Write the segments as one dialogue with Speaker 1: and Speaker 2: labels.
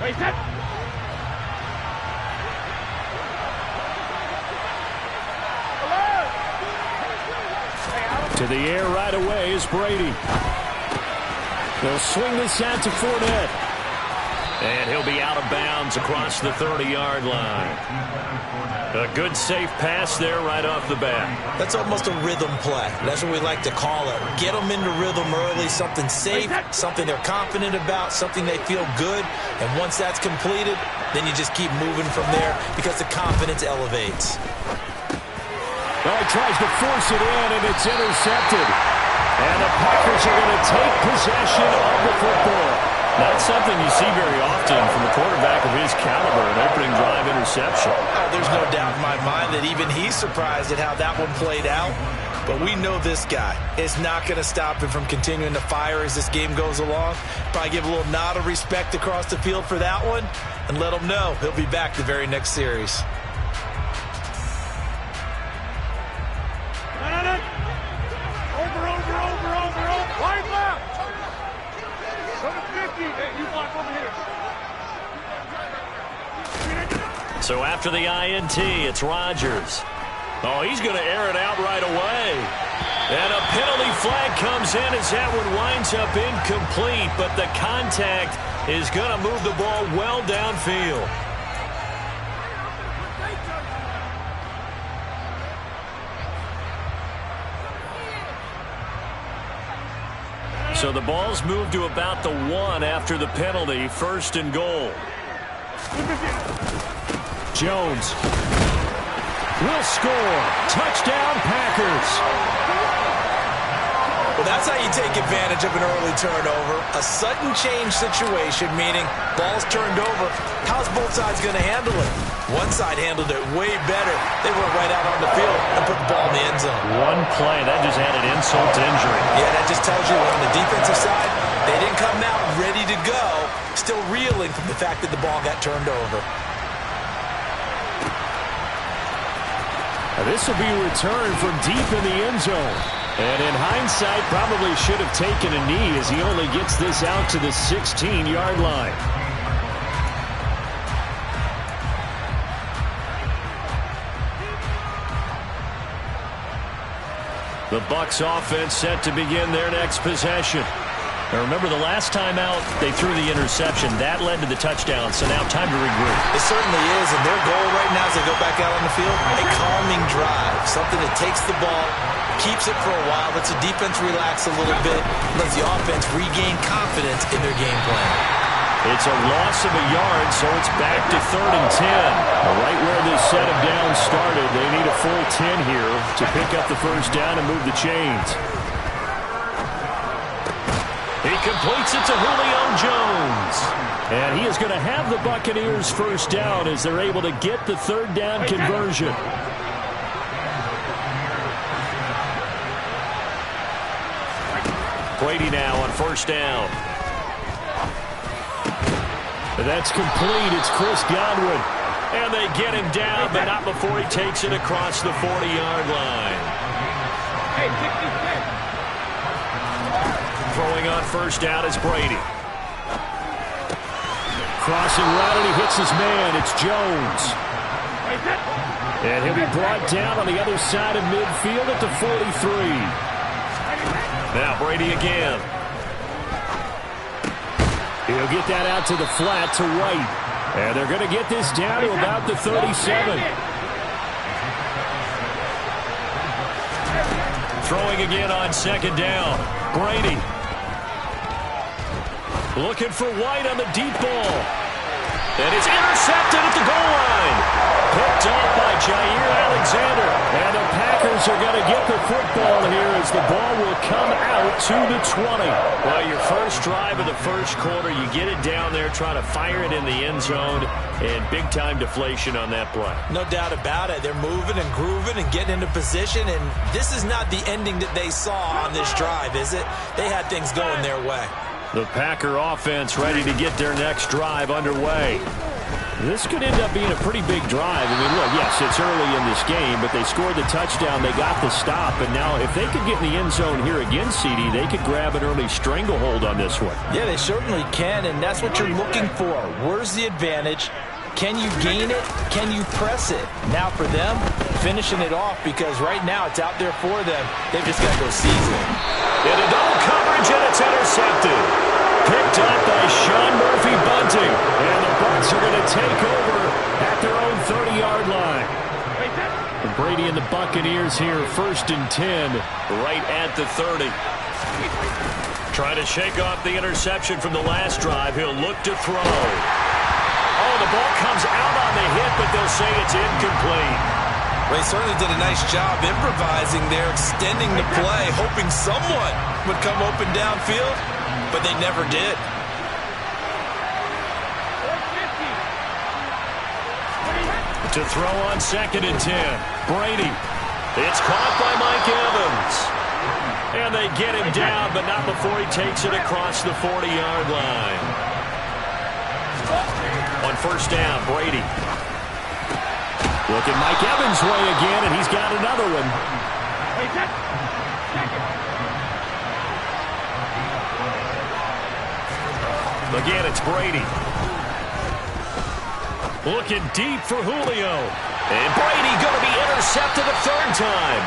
Speaker 1: To the air right away is Brady. They'll swing this out to Fournette. And he'll be out of bounds across the 30-yard line. A good, safe pass there right off the bat.
Speaker 2: That's almost a rhythm play. That's what we like to call it. Get them into rhythm early, something safe, something they're confident about, something they feel good. And once that's completed, then you just keep moving from there because the confidence elevates.
Speaker 1: Well, he tries to force it in, and it's intercepted. And the Packers are going to take possession of the football. Not something you see very often from a quarterback of his caliber, an opening drive interception.
Speaker 2: Oh, there's no doubt in my mind that even he's surprised at how that one played out. But we know this guy is not going to stop him from continuing to fire as this game goes along. Probably give a little nod of respect across the field for that one and let him know he'll be back the very next series.
Speaker 1: So after the INT, it's Rodgers. Oh, he's going to air it out right away. And a penalty flag comes in as that one winds up incomplete, but the contact is going to move the ball well downfield. So the ball's moved to about the 1 after the penalty, 1st and goal. Jones will score. Touchdown, Packers.
Speaker 2: Well, that's how you take advantage of an early turnover. A sudden change situation, meaning ball's turned over. How's both sides going to handle it? One side handled it way better. They went right out on the field and put the ball in the end zone.
Speaker 1: One play, that just added insult to injury.
Speaker 2: Yeah, that just tells you on the defensive side, they didn't come out ready to go, still reeling from the fact that the ball got turned over.
Speaker 1: This will be a return from deep in the end zone. And in hindsight, probably should have taken a knee as he only gets this out to the 16-yard line. The Bucs offense set to begin their next possession. Now remember, the last time out, they threw the interception. That led to the touchdown, so now time to regroup.
Speaker 2: It certainly is, and their goal right now as they go back out on the field, a calming drive, something that takes the ball, keeps it for a while, lets the defense relax a little bit, lets the offense regain confidence in their game plan.
Speaker 1: It's a loss of a yard, so it's back to 3rd and 10. Right where this set of downs started, they need a full 10 here to pick up the first down and move the chains. He completes it to Julio Jones. And he is going to have the Buccaneers first down as they're able to get the 3rd down conversion. Brady now on 1st down. That's complete. It's Chris Godwin. And they get him down, but not before he takes it across the 40-yard line. Throwing on 1st down is Brady. Crossing route, and he hits his man. It's Jones. And he'll be brought down on the other side of midfield at the 43. Now Brady again. He'll get that out to the flat to White. And they're going to get this down to about the 37. Throwing again on 2nd down. Brady. Looking for White on the deep ball. And it's intercepted at the goal line. Picked off by Jair Alexander. And the Packers are going to get the football here as the ball will come out to the 20. Well, your first drive of the first quarter, you get it down there, try to fire it in the end zone, and big-time deflation on that play.
Speaker 2: No doubt about it. They're moving and grooving and getting into position, and this is not the ending that they saw on this drive, is it? They had things going their way.
Speaker 1: The Packer offense ready to get their next drive underway. This could end up being a pretty big drive. I mean, look, yes, it's early in this game, but they scored the touchdown. They got the stop. And now if they could get in the end zone here again, CD, they could grab an early stranglehold on this one.
Speaker 2: Yeah, they certainly can, and that's what you're looking for. Where's the advantage? Can you gain it? Can you press it? Now for them, finishing it off, because right now it's out there for them. They've just got to go seize it.
Speaker 1: Into double coverage, and it's intercepted. Picked up by Sean Murphy Bunting. And the Bucs are going to take over at their own 30-yard line. And Brady and the Buccaneers here, 1st and 10, right at the 30. Trying to shake off the interception from the last drive. He'll look to throw. Oh, the ball comes out on the hit, but they'll say it's incomplete.
Speaker 2: Well, he certainly did a nice job improvising there, extending the play, hoping someone would come open downfield, but they never did.
Speaker 1: To throw on 2nd and 10. Brady. It's caught by Mike Evans. And they get him down, but not before he takes it across the 40-yard line. On 1st down, Brady. Looking Mike Evans' way again, and he's got another one. Again, it's Brady. Looking deep for Julio. And Brady going to be intercepted a 3rd time.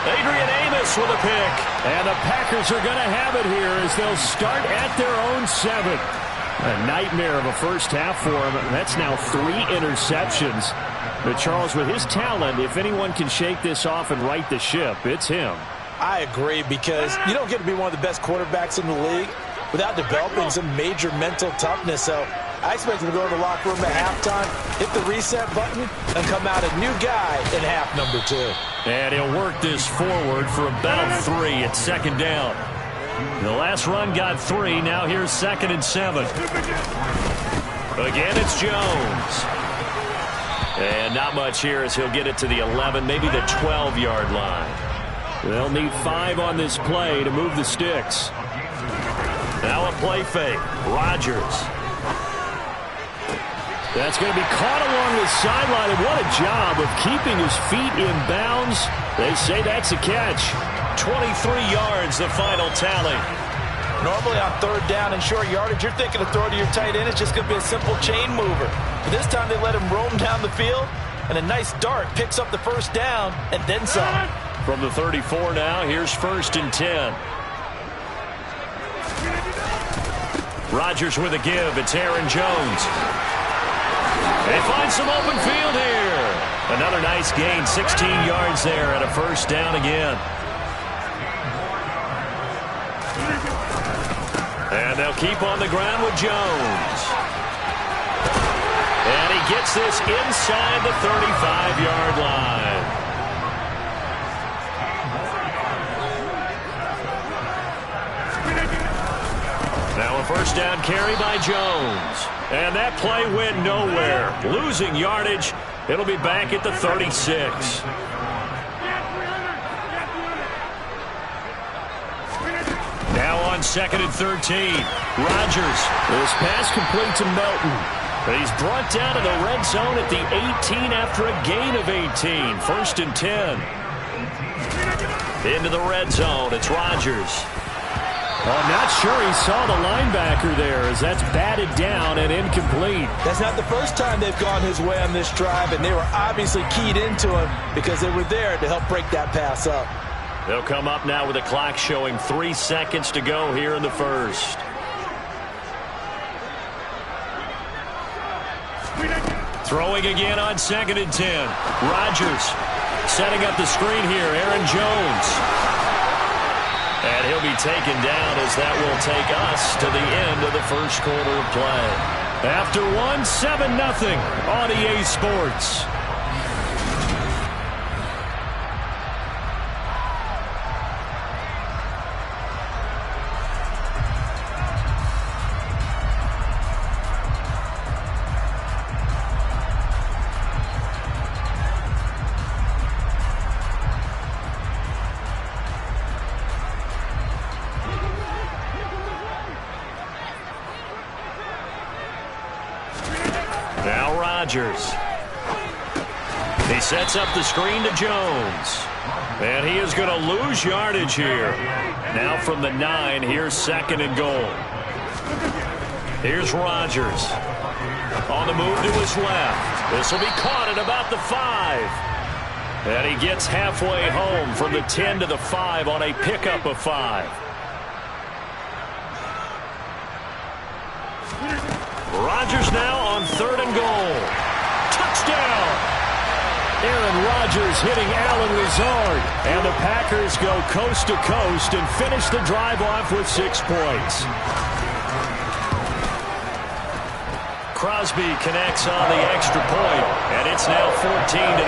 Speaker 1: Adrian Amos with a pick. And the Packers are going to have it here as they'll start at their own 7. A nightmare of a first half for him. That's now 3 interceptions. But Charles, with his talent, if anyone can shake this off and right the ship, it's him.
Speaker 2: I agree, because you don't get to be one of the best quarterbacks in the league without developing some major mental toughness. So I expect him to go to the locker room at halftime, hit the reset button, and come out a new guy in half number 2.
Speaker 1: And he'll work this forward for about 3 at 2nd down. The last run got 3. Now here's 2nd and 7. Again, it's Jones. And not much here as he'll get it to the 11, maybe the 12-yard line. They'll need 5 on this play to move the sticks. Now a play fake. Rodgers. That's going to be caught along the sideline, and what a job of keeping his feet in bounds. They say that's a catch. 23 yards, the final tally.
Speaker 2: Normally on 3rd down and short yardage, you're thinking of throwing to your tight end. It's just going to be a simple chain mover. But this time they let him roam down the field, and a nice dart picks up the 1st down, and then some.
Speaker 1: From the 34 now, here's 1st and 10. Rodgers with a give. It's Aaron Jones. They find some open field here. Another nice gain, 16 yards there at a 1st down again. And they'll keep on the ground with Jones. And he gets this inside the 35-yard line. Now a 1st down carry by Jones. And that play went nowhere. Losing yardage. It'll be back at the 36. Now on 2nd and 13. Rodgers. This pass complete to Melton. He's brought down to the red zone at the 18 after a gain of 18. 1st and 10. Into the red zone. It's Rodgers. I'm not sure he saw the linebacker there as that's batted down and incomplete.
Speaker 2: That's not the first time they've gone his way on this drive, and they were obviously keyed into him because they were there to help break that pass up.
Speaker 1: They'll come up now with a clock showing 3 seconds to go here in the 1st. Throwing again on 2nd and 10. Rodgers setting up the screen here. Aaron Jones. And he'll be taken down as that will take us to the end of the 1st quarter of play. After 7-0 on EA Sports. Now Rodgers. He sets up the screen to Jones. And he is going to lose yardage here. Now from the 9, here's 2nd and goal. Here's Rodgers. On the move to his left. This will be caught at about the 5. And he gets halfway home from the 10 to the 5 on a pickup of 5. Rodgers now on 3rd and goal. Touchdown! Aaron Rodgers hitting Allen Lazard. And the Packers go coast to coast and finish the drive off with 6 points. Crosby connects on the extra point, and it's now 14-0.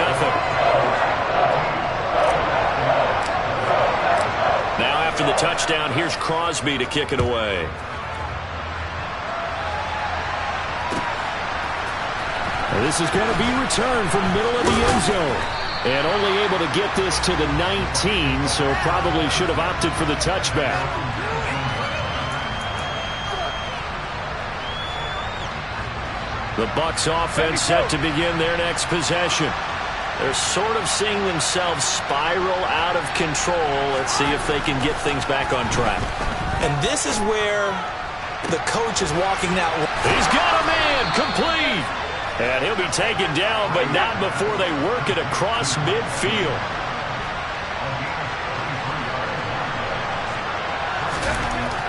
Speaker 1: Now after the touchdown, here's Crosby to kick it away.
Speaker 3: This is going to be returned from middle of the end zone. And only able to get this to the 19, so probably should have opted for the touchback.
Speaker 1: The Bucs offense set to begin their next possession. They're sort of seeing themselves spiral out of control. Let's see if they can get things back on track.
Speaker 2: And this is where the coach is walking that way.
Speaker 1: He's got a man complete. And he'll be taken down, but not before they work it across midfield.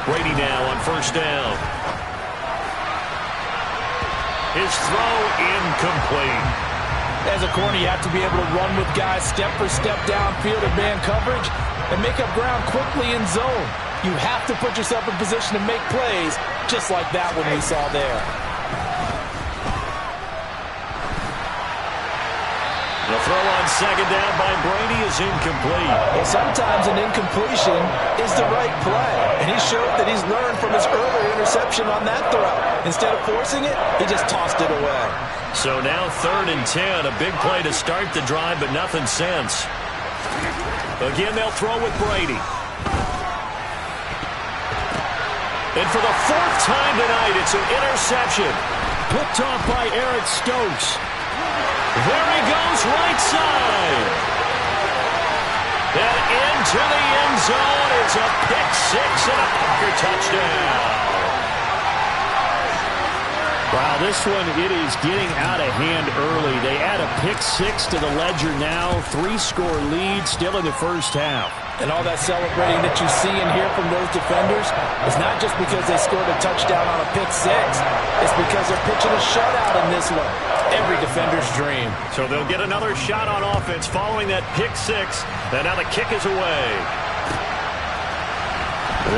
Speaker 1: Brady now on 1st down. His throw incomplete.
Speaker 2: As a corner, you have to be able to run with guys step for step downfield in man coverage and make up ground quickly in zone. You have to put yourself in position to make plays, just like that one we saw there.
Speaker 1: The throw on 2nd down by Brady is incomplete.
Speaker 2: Well, sometimes an incompletion is the right play, and he showed that he's learned from his earlier interception on that throw. Instead of forcing it, he just tossed it away.
Speaker 1: So now 3rd and 10, a big play to start the drive, but nothing since. Again, they'll throw with Brady. And for the 4th time tonight, it's an interception.
Speaker 3: Picked off by Eric Stokes.
Speaker 1: There he goes, right side. And into the end zone. It's a pick-6 and a Packer touchdown.
Speaker 3: Wow, this one, it is getting out of hand early. They add a pick-6 to the ledger now. 3-score lead, still in the first half.
Speaker 2: And all that celebrating that you see and hear from those defenders is not just because they scored a touchdown on a pick-6. It's because they're pitching a shutout in this one. Every defender's dream.
Speaker 1: So they'll get another shot on offense following that pick-6. And now the kick is away.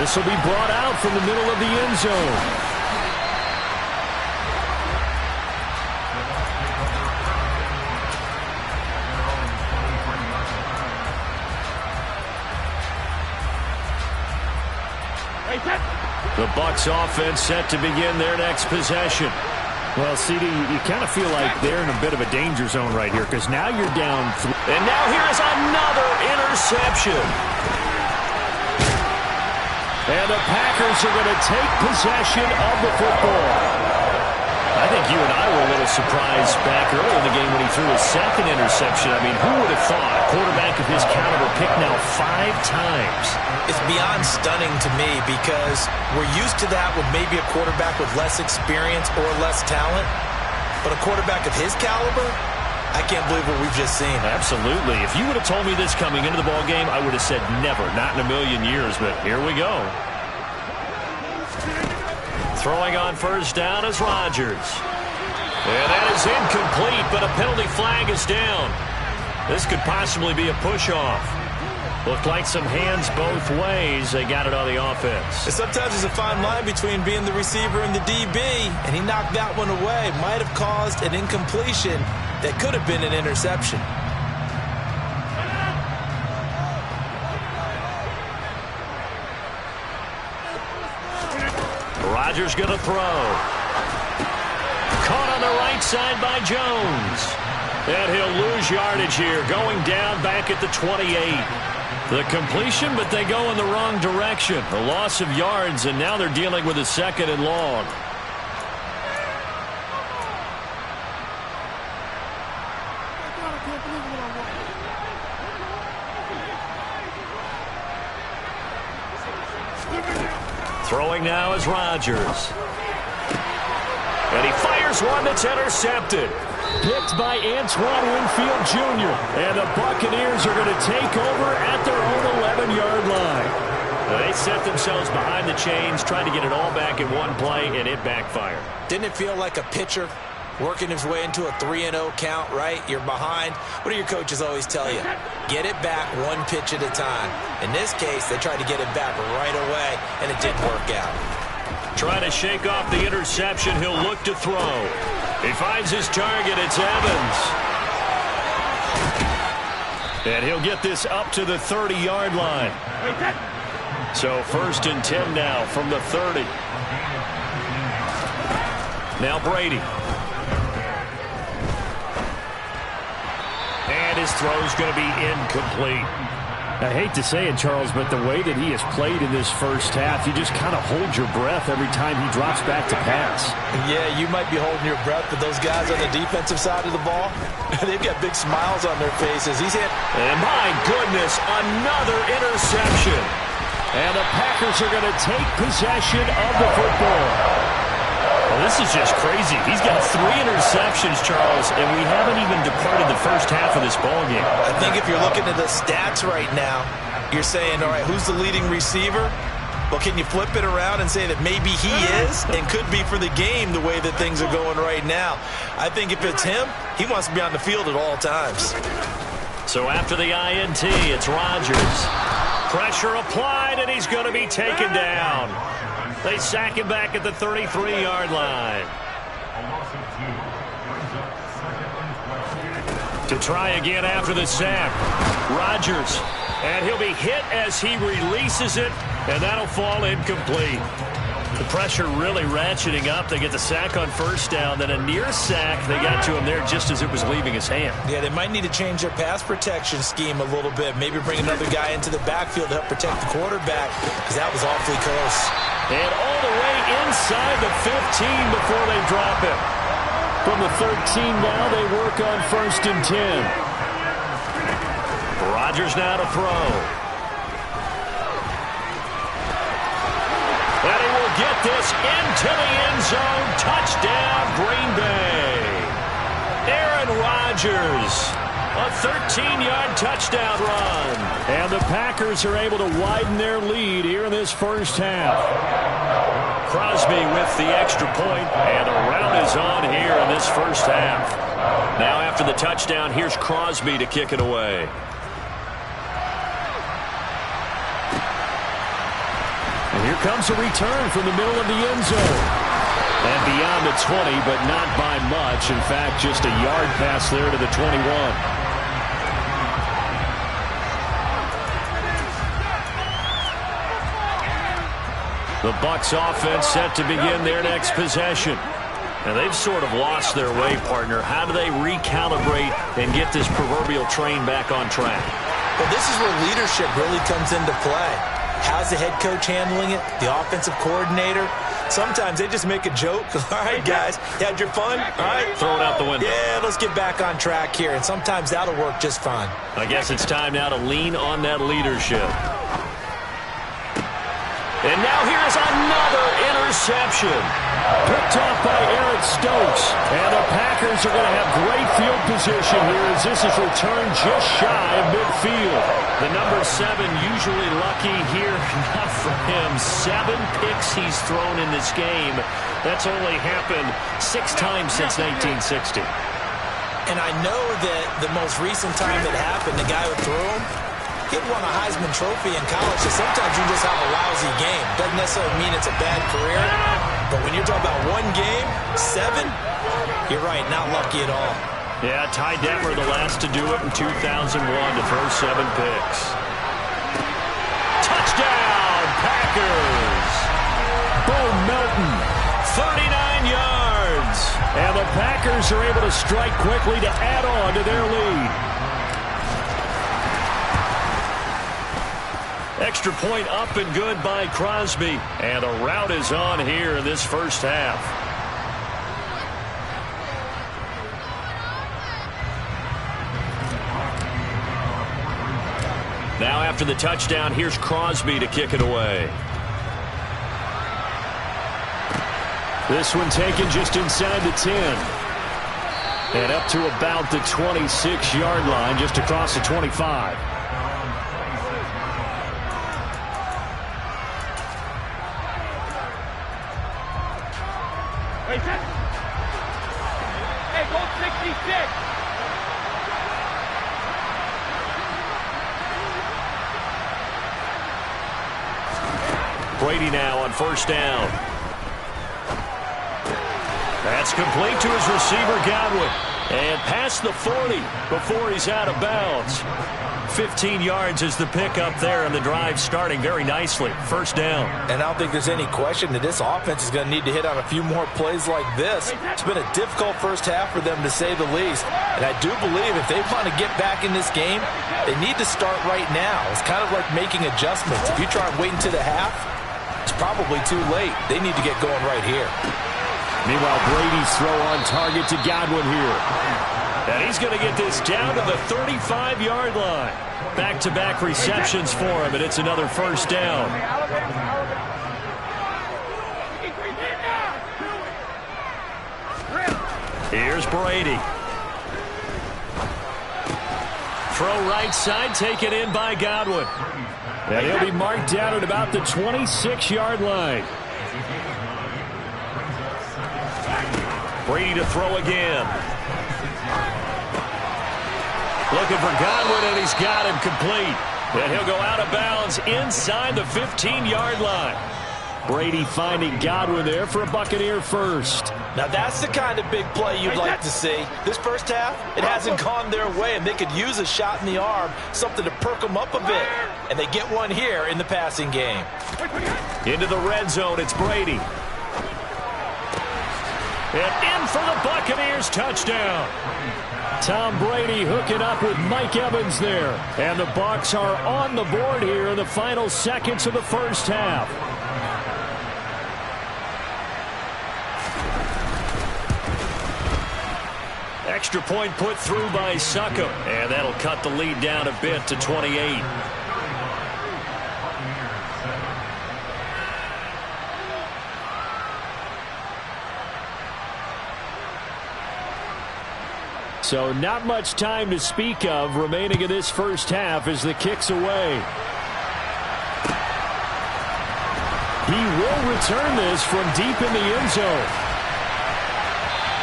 Speaker 3: This will be brought out from the middle of the end zone.
Speaker 1: The Bucs offense set to begin their next possession.
Speaker 3: Well, CD, you kind of feel like they're in a bit of a danger zone right here because now you're down 3.
Speaker 1: And now here's another interception. And the Packers are going to take possession of the football. I think you and I were a little surprised back early in the game when he threw his 2nd interception. I mean, who would have thought a quarterback of his caliber picked now 5 times?
Speaker 2: It's beyond stunning to me because we're used to that with maybe a quarterback with less experience or less talent. But a quarterback of his caliber, I can't believe what we've just seen.
Speaker 1: Absolutely. If you would have told me this coming into the ballgame, I would have said never, not in a million years. But here we go. Throwing on 1st down is Rodgers. And that is incomplete, but a penalty flag is down. This could possibly be a push-off. Looked like some hands both ways. They got it on the offense.
Speaker 2: And sometimes there's a fine line between being the receiver and the DB, and he knocked that one away. Might have caused an incompletion that could have been an interception.
Speaker 1: Rodgers going to throw. Caught on the right side by Jones. And he'll lose yardage here, going down back at the 28. The completion, but they go in the wrong direction. A loss of yards, and now they're dealing with a 2nd and long. Throwing now is Rodgers. And he fires one that's intercepted. Picked by Antoine Winfield Jr. And the Buccaneers are going to take over at their own 11-yard line. They set themselves behind the chains, trying to get it all back in one play, and it backfired.
Speaker 2: Didn't it feel like a pitcher working his way into a 3-0 count, right? You're behind. What do your coaches always tell you? Get it back one pitch at a time. In this case, they tried to get it back right away, and it didn't work out.
Speaker 1: Trying to shake off the interception. He'll look to throw. He finds his target. It's Evans. And he'll get this up to the 30-yard line. So 1st and 10 now from the 30. Now Brady. And his throw's going to be incomplete.
Speaker 3: I hate to say it, Charles, but the way that he has played in this first half, you just kind of hold your breath every time he drops back to pass.
Speaker 2: Yeah, you might be holding your breath, but those guys on the defensive side of the ball, they've got big smiles on their faces. He's hit.
Speaker 1: And my goodness, another interception. And the Packers are going to take possession of the football. Well, this is just crazy. He's got 3 interceptions, Charles, and we haven't even departed the first half of this ball game.
Speaker 2: I think if you're looking at the stats right now, you're saying, all right, who's the leading receiver? Well, can you flip it around and say that maybe he is and could be for the game the way that things are going right now? I think if it's him, he wants to be on the field at all times.
Speaker 1: So after the INT, it's Rodgers. Pressure applied, and he's going to be taken down. They sack him back at the 33-yard line. To try again after the sack. Rodgers. And he'll be hit as he releases it, and that'll fall incomplete. The pressure really ratcheting up. They get the sack on 1st down, then a near sack. They got to him there just as it was leaving his hand.
Speaker 2: Yeah, they might need to change their pass protection scheme a little bit. Maybe bring another guy into the backfield to help protect the quarterback, because that was awfully close.
Speaker 1: And all the way inside the 15 before they drop it.
Speaker 3: From the 13 now, they work on 1st and 10.
Speaker 1: Rodgers now to throw. And he will get this into the end zone. Touchdown, Green Bay. Aaron Rodgers. A 13-yard touchdown run.
Speaker 3: And the Packers are able to widen their lead here in this first half.
Speaker 1: Crosby with the extra point, and a rout is on here in this first half. Now after the touchdown, here's Crosby to kick it away.
Speaker 3: And here comes a return from the middle of the end zone. And beyond the 20, but not by much. In fact, just a yard pass there to the 21.
Speaker 1: The Bucs offense set to begin their next possession. And they've sort of lost their way, partner. How do they recalibrate and get this proverbial train back on track?
Speaker 2: Well, this is where leadership really comes into play. How's the head coach handling it? The offensive coordinator? Sometimes they just make a joke. All right, guys, you had your fun? All right.
Speaker 1: Throw it out the window.
Speaker 2: Yeah, let's get back on track here. And sometimes that'll work just fine.
Speaker 1: I guess it's time now to lean on that leadership. And now here's another interception.
Speaker 3: Picked off by Eric Stokes. And the Packers are going to have great field position here as this is returned just shy of midfield.
Speaker 1: The number 7 usually lucky here. Not for him. 7 picks he's thrown in this game. That's only happened 6 times since 1960.
Speaker 2: And I know that the most recent time that happened, the guy who threw him, he'd won a Heisman Trophy in college, so sometimes you just have a lousy game. Doesn't necessarily mean it's a bad career, but when you're talking about one game, 7, you're right, not lucky at all.
Speaker 1: Yeah, Ty Detmer the last to do it in 2001 to throw 7 picks. Touchdown, Packers!
Speaker 3: Bo Melton,
Speaker 1: 39 yards.
Speaker 3: And the Packers are able to strike quickly to add on to their lead.
Speaker 1: Extra point up and good by Crosby. And a rout is on here in this first half. Now after the touchdown, here's Crosby to kick it away.
Speaker 3: This one taken just inside the 10. And up to about the 26-yard line, just across the 25.
Speaker 4: Hey, go 66.
Speaker 1: Brady now on first down. That's complete to his receiver, Godwin. And past the 40 before he's out of bounds. 15 yards is the pickup there, and the drive starting very nicely. First down.
Speaker 2: And I don't think there's any question that this offense is going to need to hit on a few more plays like this. It's been a difficult first half for them, to say the least. And I do believe if they want to get back in this game, they need to start right now. It's kind of like making adjustments. If you try and wait until the half, it's probably too late. They need to get going right here.
Speaker 3: Meanwhile, Brady's throw on target to Godwin here.
Speaker 1: And he's going to get this down to the 35-yard line. Back-to-back receptions for him, and it's another first down. Here's Brady. Throw right side, taken in by Godwin. And he'll be marked down at about the 26-yard line. Brady to throw again. Looking for Godwin, and he's got him complete. And he'll go out of bounds inside the 15-yard line. Brady finding Godwin there for a Buccaneer first.
Speaker 2: Now that's the kind of big play you'd like to see. This first half, it hasn't gone their way, and they could use a shot in the arm, something to perk them up a bit. And they get one here in the passing game.
Speaker 1: Into the red zone, it's Brady. And in for the Buccaneers, touchdown. Tom Brady hooking up with Mike Evans there. And the Bucs are on the board here in the final seconds of the first half. Extra point put through by Succop. And that'll cut the lead down a bit to 28. So not much time to speak of remaining in this first half as the kick's away. He will return this from deep in the end zone.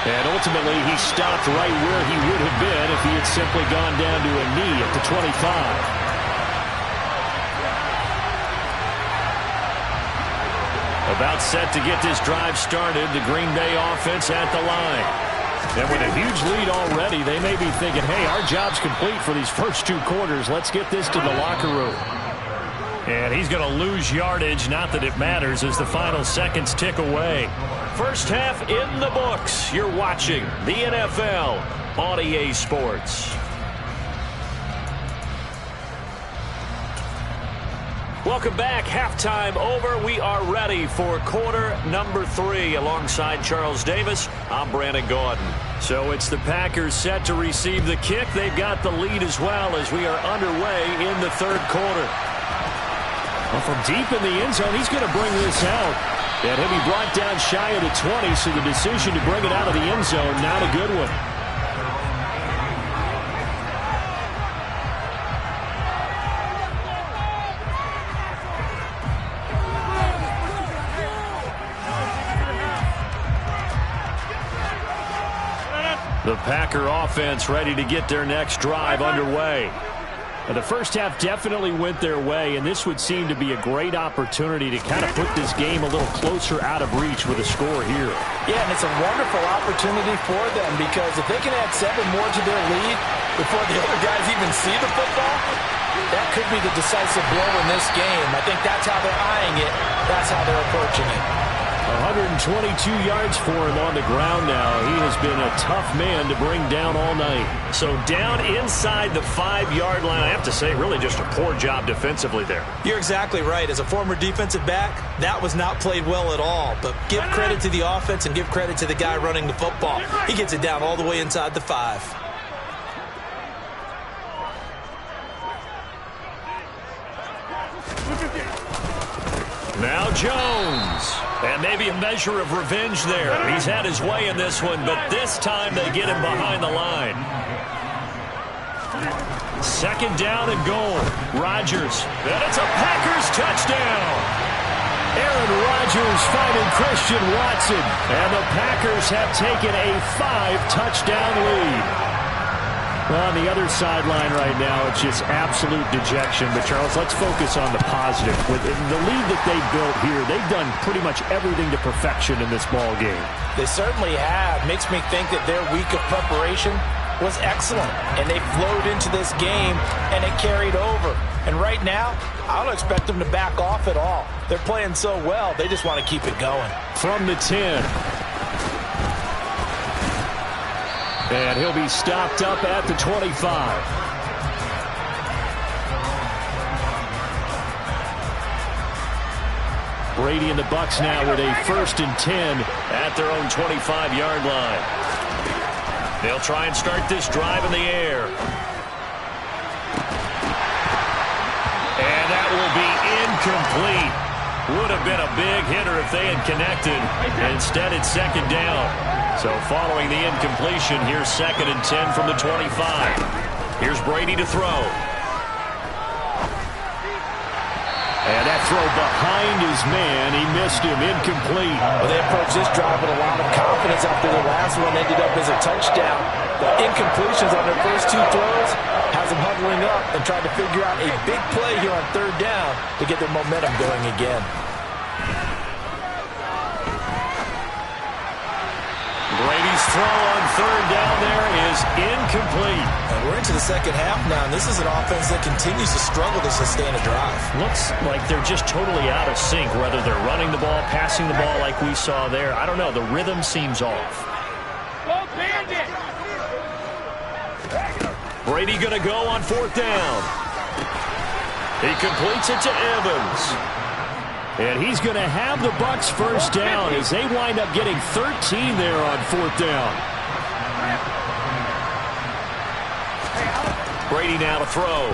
Speaker 1: And ultimately he stopped right where he would have been if he had simply gone down to a knee at the 25. About set to get this drive started, the Green Bay offense at the line. And with a huge lead already, they may be thinking, hey, our job's complete for these first two quarters. Let's get this to the locker room. And he's going to lose yardage, not that it matters, as the final seconds tick away. First half in the books. You're watching the NFL on EA Sports. Welcome back. Halftime over. We are ready for quarter number 3. Alongside Charles Davis, I'm Brandon Gaudin. So it's the Packers set to receive the kick. They've got the lead as well as we are underway in the third quarter. Well, from deep in the end zone, he's going to bring this out. And he'll be brought down shy of the 20, so the decision to bring it out of the end zone, not a good one. The Packer offense ready to get their next drive underway. The first half definitely went their way, and this would seem to be a great opportunity to kind of put this game a little closer out of reach with a score here.
Speaker 2: Yeah, and it's a wonderful opportunity for them, because if they can add 7 more to their lead before the other guys even see the football, that could be the decisive blow in this game. I think that's how they're eyeing it. That's how they're approaching it.
Speaker 1: 122 yards for him on the ground now. He has been a tough man to bring down all night. So down inside the 5-yard line. I have to say, really just a poor job defensively there.
Speaker 2: You're exactly right. As a former defensive back, that was not played well at all. But give credit to the offense and give credit to the guy running the football. He gets it down all the way inside the 5.
Speaker 1: Now Jones. And maybe a measure of revenge there. He's had his way in this one, but this time they get him behind the line. Second down and goal. Rodgers. And it's a Packers touchdown. Aaron Rodgers finding Christian Watson. And the Packers have taken a 5-touchdown lead. Well, on the other sideline right now, it's just absolute dejection. But, Charles, let's focus on the positive. With the lead that they built here, they've done pretty much everything to perfection in this ball game.
Speaker 2: They certainly have. Makes me think that their week of preparation was excellent. And they flowed into this game, and it carried over. And right now, I don't expect them to back off at all. They're playing so well, they just want to keep it going.
Speaker 3: From the 10. And he'll be stopped up at the 25. Brady and the Bucs now with a 1st and 10
Speaker 1: at their own 25-yard line. They'll try and start this drive in the air. And that will be incomplete. Would have been a big hitter if they had connected. Instead, it's second down. So following the incompletion, here's 2nd and 10 from the 25. Here's Brady to throw.
Speaker 3: And that throw behind his man. He missed him. Incomplete.
Speaker 2: Well, they approached this drive with a lot of confidence after the last one ended up as a touchdown. The incompletions on their first 2 throws has them huddling up and trying to figure out a big play here on 3rd down to get their momentum going again.
Speaker 1: Brady's throw on 3rd down there is incomplete.
Speaker 2: And we're into the second half now, and this is an offense that continues to struggle to sustain a drive.
Speaker 1: Looks like they're just totally out of sync, whether they're running the ball, passing the ball like we saw there. I don't know. The rhythm seems off.
Speaker 4: Go Bandit!
Speaker 1: Brady going to go on 4th down. He completes it to Evans.
Speaker 3: And he's going to have the Bucs first down as they wind up getting 13 there on 4th down.
Speaker 1: Brady now to throw.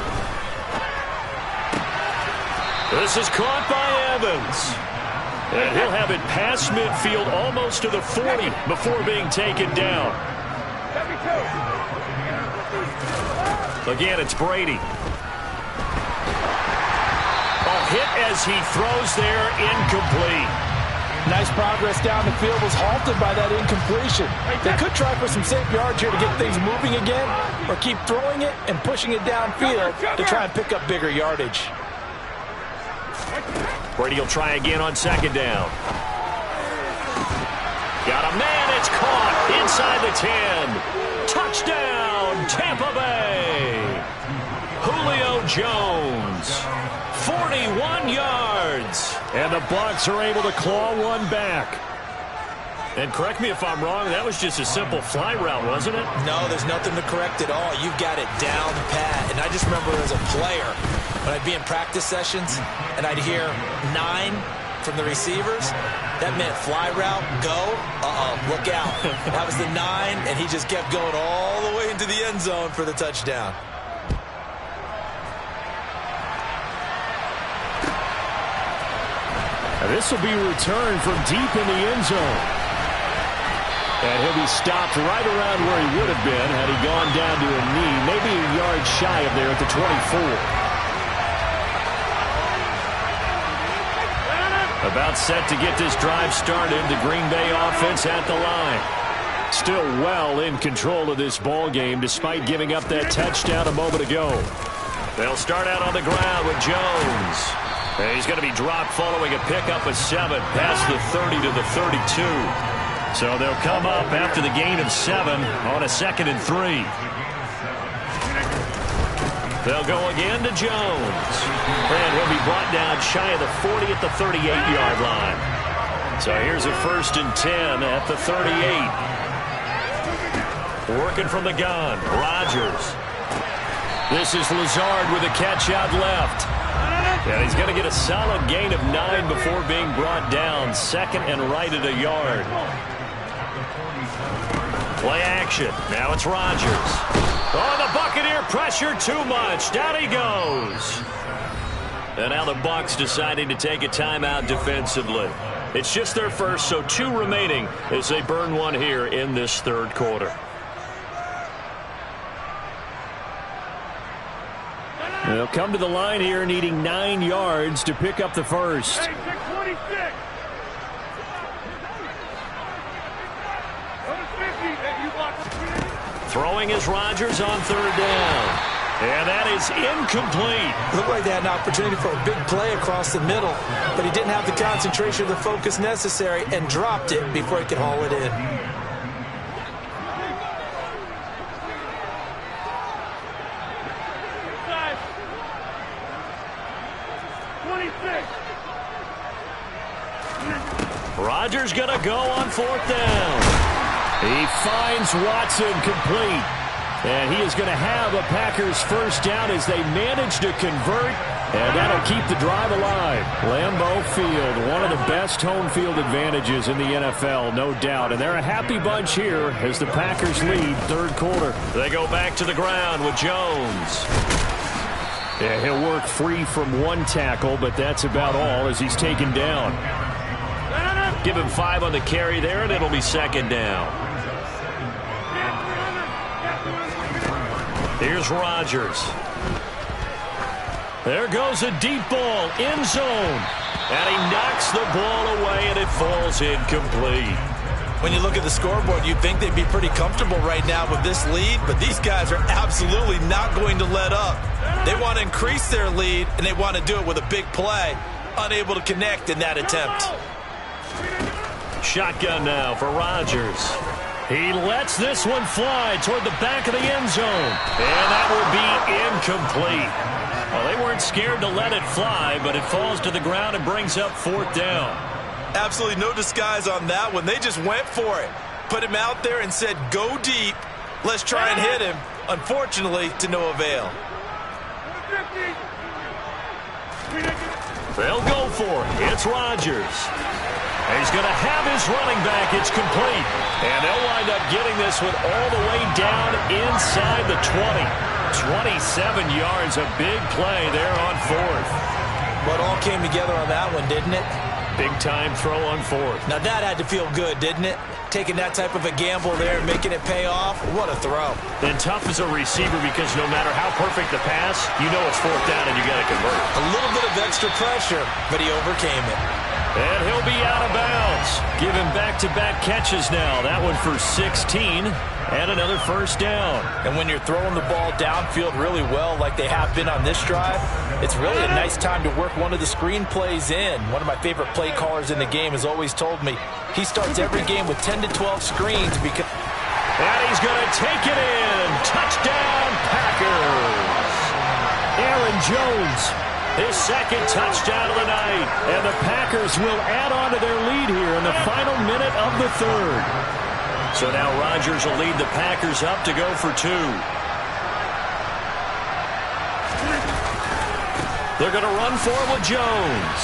Speaker 1: This is caught by Evans. And he'll have it past midfield almost to the 40 before being taken down. Again, it's Brady. Hit as he throws there, incomplete.
Speaker 2: Nice progress down the field, was halted by that incompletion. They could try for some safe yards here to get things moving again, or keep throwing it and pushing it downfield to try and pick up bigger yardage.
Speaker 1: Brady will try again on 2nd down. Got a man, it's caught inside the 10. Touchdown, Tampa Bay. Julio Jones. 41 yards.
Speaker 3: And the Bucs are able to claw one back.
Speaker 1: And correct me if I'm wrong, that was just a simple fly route, wasn't it?
Speaker 2: No, there's nothing to correct at all. You've got it down pat. And I just remember as a player, when I'd be in practice sessions and I'd hear 9 from the receivers, that meant fly route, go, look out. That was the 9, and he just kept going all the way into the end zone for the touchdown.
Speaker 3: This will be returned from deep in the end zone. And he'll be stopped right around where he would have been had he gone down to a knee, maybe a yard shy of there at the 24.
Speaker 1: About set to get this drive started. The Green Bay offense at the line.
Speaker 3: Still well in control of this ball game despite giving up that touchdown a moment ago.
Speaker 1: They'll start out on the ground with Jones. And he's going to be dropped following a pickup of 7 past the 30 to the 32. So they'll come up after the gain of 7 on a 2nd and 3. They'll go again to Jones. And he'll be brought down shy of the 40 at the 38-yard line. So here's a 1st and 10 at the 38. Working from the gun, Rodgers. This is Lazard with a catch out left. And he's going to get a solid gain of 9 before being brought down. 2nd and right at a yard. Play action. Now it's Rodgers. Oh, the Buccaneer pressure too much. Down he goes. And now the Bucs deciding to take a timeout defensively. It's just their first, so 2 remaining as they burn one here in this third quarter.
Speaker 3: They'll come to the line here needing 9 yards to pick up the first.
Speaker 4: Hey, 626.
Speaker 1: Throwing is Rodgers on third down. And that is incomplete.
Speaker 2: Looked like they had an opportunity for a big play across the middle, but he didn't have the concentration or the focus necessary and dropped it before he could haul it in.
Speaker 1: Rodgers going to go on fourth down.
Speaker 3: He finds Watson complete. And he is going to have a Packers first down as they manage to convert. And that'll keep the drive alive. Lambeau Field, one of the best home field advantages in the NFL, no doubt. And they're a happy bunch here as the Packers lead third quarter.
Speaker 1: They go back to the ground with Jones.
Speaker 3: Yeah, he'll work free from one tackle, but that's about all as he's taken down.
Speaker 1: Give him 5 on the carry there, and it'll be second down. Here's Rodgers. There goes a deep ball, end zone. And he knocks the ball away, and it falls incomplete.
Speaker 2: When you look at the scoreboard, you'd think they'd be pretty comfortable right now with this lead, but these guys are absolutely not going to let up. They want to increase their lead, and they want to do it with a big play. Unable to connect in that attempt.
Speaker 1: Shotgun now for Rodgers. He lets this one fly toward the back of the end zone. And that will be incomplete. Well, they weren't scared to let it fly, but it falls to the ground and brings up fourth down.
Speaker 2: Absolutely no disguise on that one. They just went for it. Put him out there and said, go deep. Let's try and hit him. Unfortunately, to no avail.
Speaker 1: They'll go for it. It's Rodgers. He's going to have his running back. It's complete. And they'll wind up getting this one all the way down inside the 20. 27 yards, a big play there on fourth.
Speaker 2: But all came together on that one, didn't it?
Speaker 1: Big time throw on fourth.
Speaker 2: Now that had to feel good, didn't it? Taking that type of a gamble there and making it pay off. What a throw.
Speaker 1: And tough as a receiver because no matter how perfect the pass, you know it's fourth down and you got to convert.
Speaker 2: A little bit of extra pressure, but he overcame it.
Speaker 1: And he'll be out of bounds. Give him back-to-back catches now. That one for 16 and another first down.
Speaker 2: And when you're throwing the ball downfield really well like they have been on this drive, it's really a nice time to work one of the screen plays in. One of my favorite play callers in the game has always told me he starts every game with 10 to 12 screens because...
Speaker 1: And he's going to take it in. Touchdown, Packers.
Speaker 3: Aaron Jones.
Speaker 1: His second touchdown of the night.
Speaker 3: And the Packers will add on to their lead here in the final minute of the third.
Speaker 1: So now Rodgers will lead the Packers up to go for 2. They're going to run for it with Jones.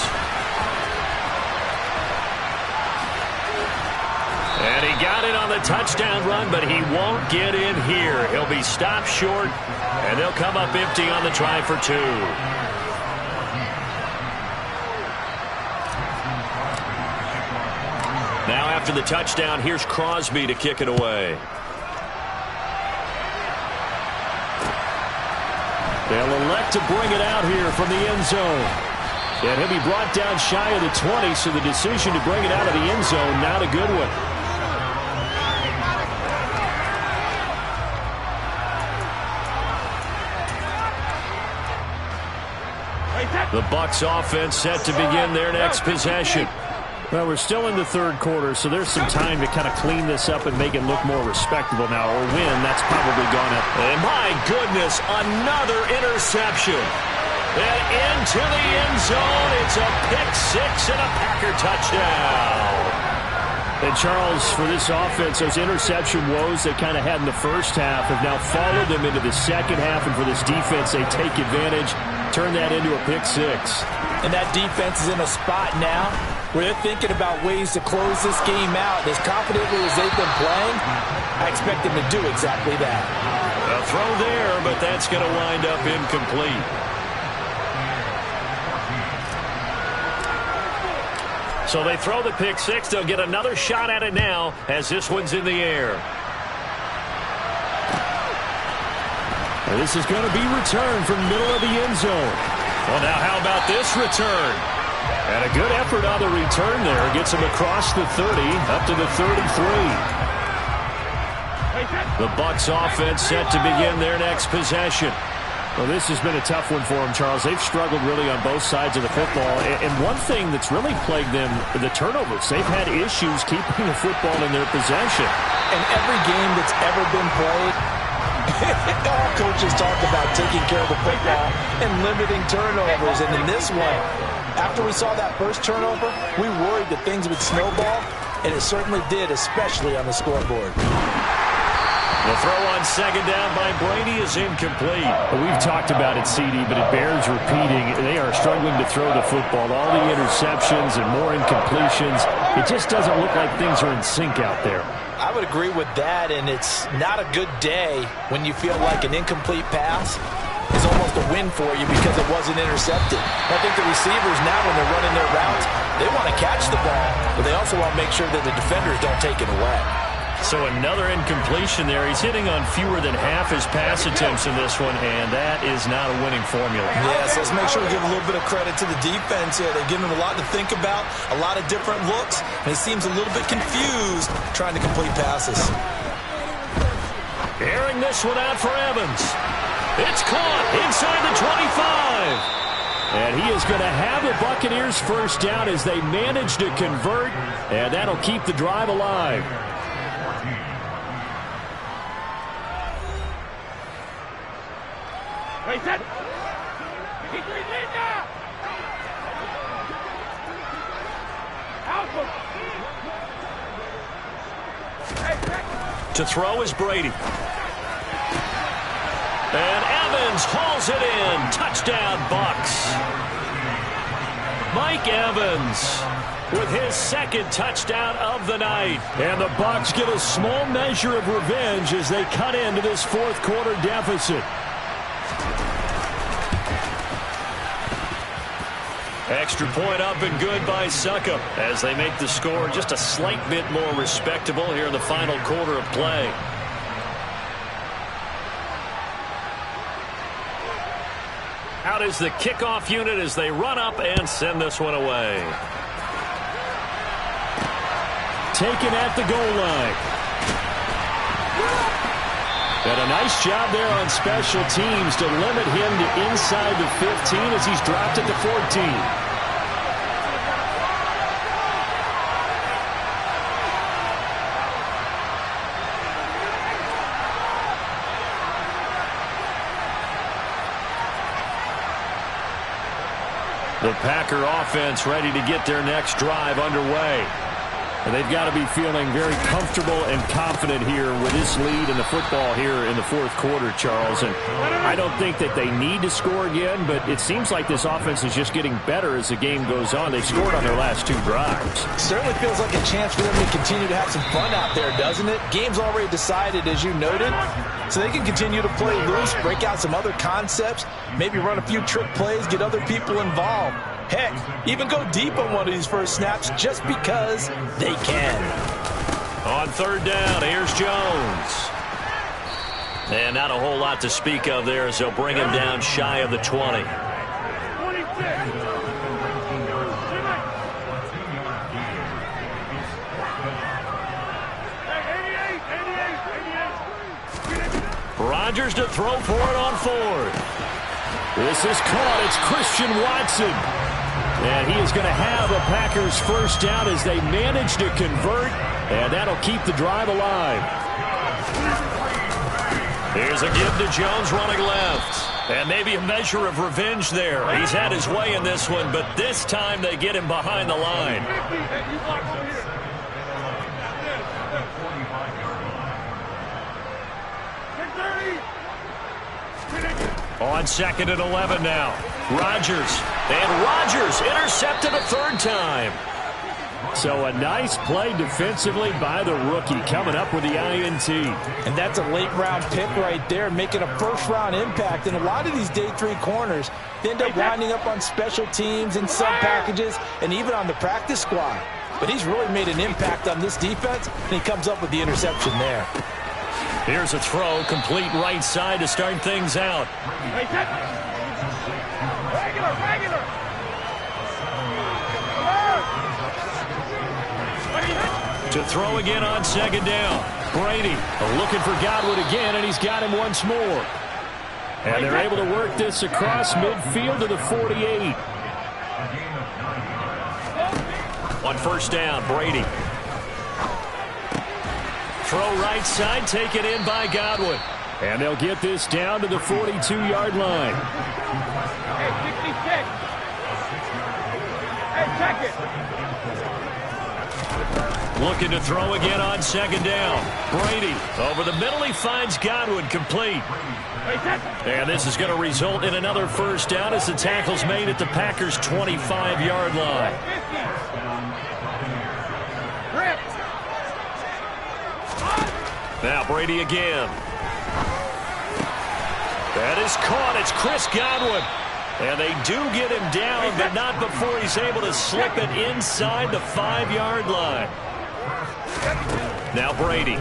Speaker 1: And he got it on the touchdown run, but he won't get in here. He'll be stopped short, and they'll come up empty on the try for 2. Now after the touchdown, here's Crosby to kick it away.
Speaker 3: They'll elect to bring it out here from the end zone. And he'll be brought down shy of the 20, so the decision to bring it out of the end zone, not a good one.
Speaker 1: The Bucs offense set to begin their next possession.
Speaker 3: Well, we're still in the third quarter, so there's some time to kind of clean this up and make it look more respectable now. Or win, that's probably gone up.
Speaker 1: And my goodness, another interception. And into the end zone, it's a pick-6 and a Packer touchdown.
Speaker 3: And Charles, for this offense, those interception woes they kind of had in the first half have now followed them into the second half. And for this defense, they take advantage, turn that into a pick-6.
Speaker 2: And that defense is in a spot now where they're thinking about ways to close this game out. As confidently as they've been playing, I expect them to do exactly that.
Speaker 1: A throw there, but that's going to wind up incomplete.
Speaker 3: So they throw the pick six. They'll get another shot at it now as this one's in the air. And this is going to be returned from the middle of the end zone. Well, now how about this return? And a good effort on the return there. Gets him across the 30, up to the 33. The Bucs offense set to begin their next possession. Well, this has been a tough one for them, Charles. They've struggled really on both sides of the football. And one thing that's really plagued them, the turnovers. They've had issues keeping the football in their possession.
Speaker 2: In every game that's ever been played, all coaches talk about taking care of the football and limiting turnovers. And in this one, after we saw that first turnover, we worried that things would snowball, and it certainly did, especially on the scoreboard.
Speaker 3: The throw on second down by Brady is incomplete. We've talked about it, CD, but it bears repeating. They are struggling to throw the football. All the interceptions and more incompletions. It just doesn't look like things are in sync out there.
Speaker 2: I would agree with that, and it's not a good day when you feel like an incomplete pass is almost a win for you because it wasn't intercepted. I think the receivers now, when they're running their routes, they want to catch the ball, but they also want to make sure that the defenders don't take it away.
Speaker 3: So another incompletion there. He's hitting on fewer than half his pass attempts in this one, and that is not a winning formula.
Speaker 2: Yes, let's make sure we give a little bit of credit to the defense here. They're giving him a lot to think about, a lot of different looks, and he seems a little bit confused trying to complete passes.
Speaker 3: Airing this one out for Evans. It's caught inside the 25. And he is going to have the Buccaneers first down as they manage to convert, and that'll keep the drive alive. To throw is Brady. And Evans hauls it in. Touchdown, Bucs. Mike Evans with his second touchdown of the night. And the Bucs get a small measure of revenge as they cut into this fourth quarter deficit. Extra point up and good by Suckup as they make the score just a slight bit more respectable here in the final quarter of play. Out is the kickoff unit as they run up and send this one away. Taken at the goal line. And a nice job there on special teams to limit him to inside the 15 as he's dropped at the 14. The Packer offense ready to get their next drive underway. And they've got to be feeling very comfortable and confident here with this lead in the football here in the fourth quarter, Charles. And I don't think that they need to score again, but it seems like this offense is just getting better as the game goes on. They've scored on their last two drives.
Speaker 2: Certainly feels like a chance for them to continue to have some fun out there, doesn't it? Game's already decided, as you noted, so they can continue to play loose, break out some other concepts, maybe run a few trick plays, get other people involved. Heck, even go deep on one of these first snaps just because they can.
Speaker 3: On third down, here's Jones. And not a whole lot to speak of there as they'll bring him down shy of the 20. Rodgers to throw for it on fourth. This is caught. It's Christian Watson. And he is going to have the Packers first down as they manage to convert, and that'll keep the drive alive. Here's a give to Jones running left. And maybe a measure of revenge there. He's had his way in this one, but this time they get him behind the line. On second and 11 now. Rodgers. And Rodgers intercepted a third time. So a nice play defensively by the rookie, coming up with the INT.
Speaker 2: And that's a late-round pick right there, making a first-round impact. And a lot of these day 3 corners, they end up winding up on special teams and sub-packages and even on the practice squad. But he's really made an impact on this defense, and he comes up with the interception there.
Speaker 3: Here's a throw, complete right side to start things out.
Speaker 4: Regular.
Speaker 3: To throw again on second down. Brady looking for Godwin again, and he's got him once more. And they're able to work this across midfield to the 48. On first down, Brady. Throw right side, taken in by Godwin. And they'll get this down to the 42-yard line.
Speaker 4: Hey, 66. Hey, check it.
Speaker 3: Looking to throw again on second down. Brady over the middle. He finds Godwin complete. And this is going to result in another first down as the tackle's made at the Packers' 25-yard line. Now Brady again. That is caught. It's Chris Godwin. And they do get him down, but not before he's able to slip it inside the 5-yard line. Now Brady.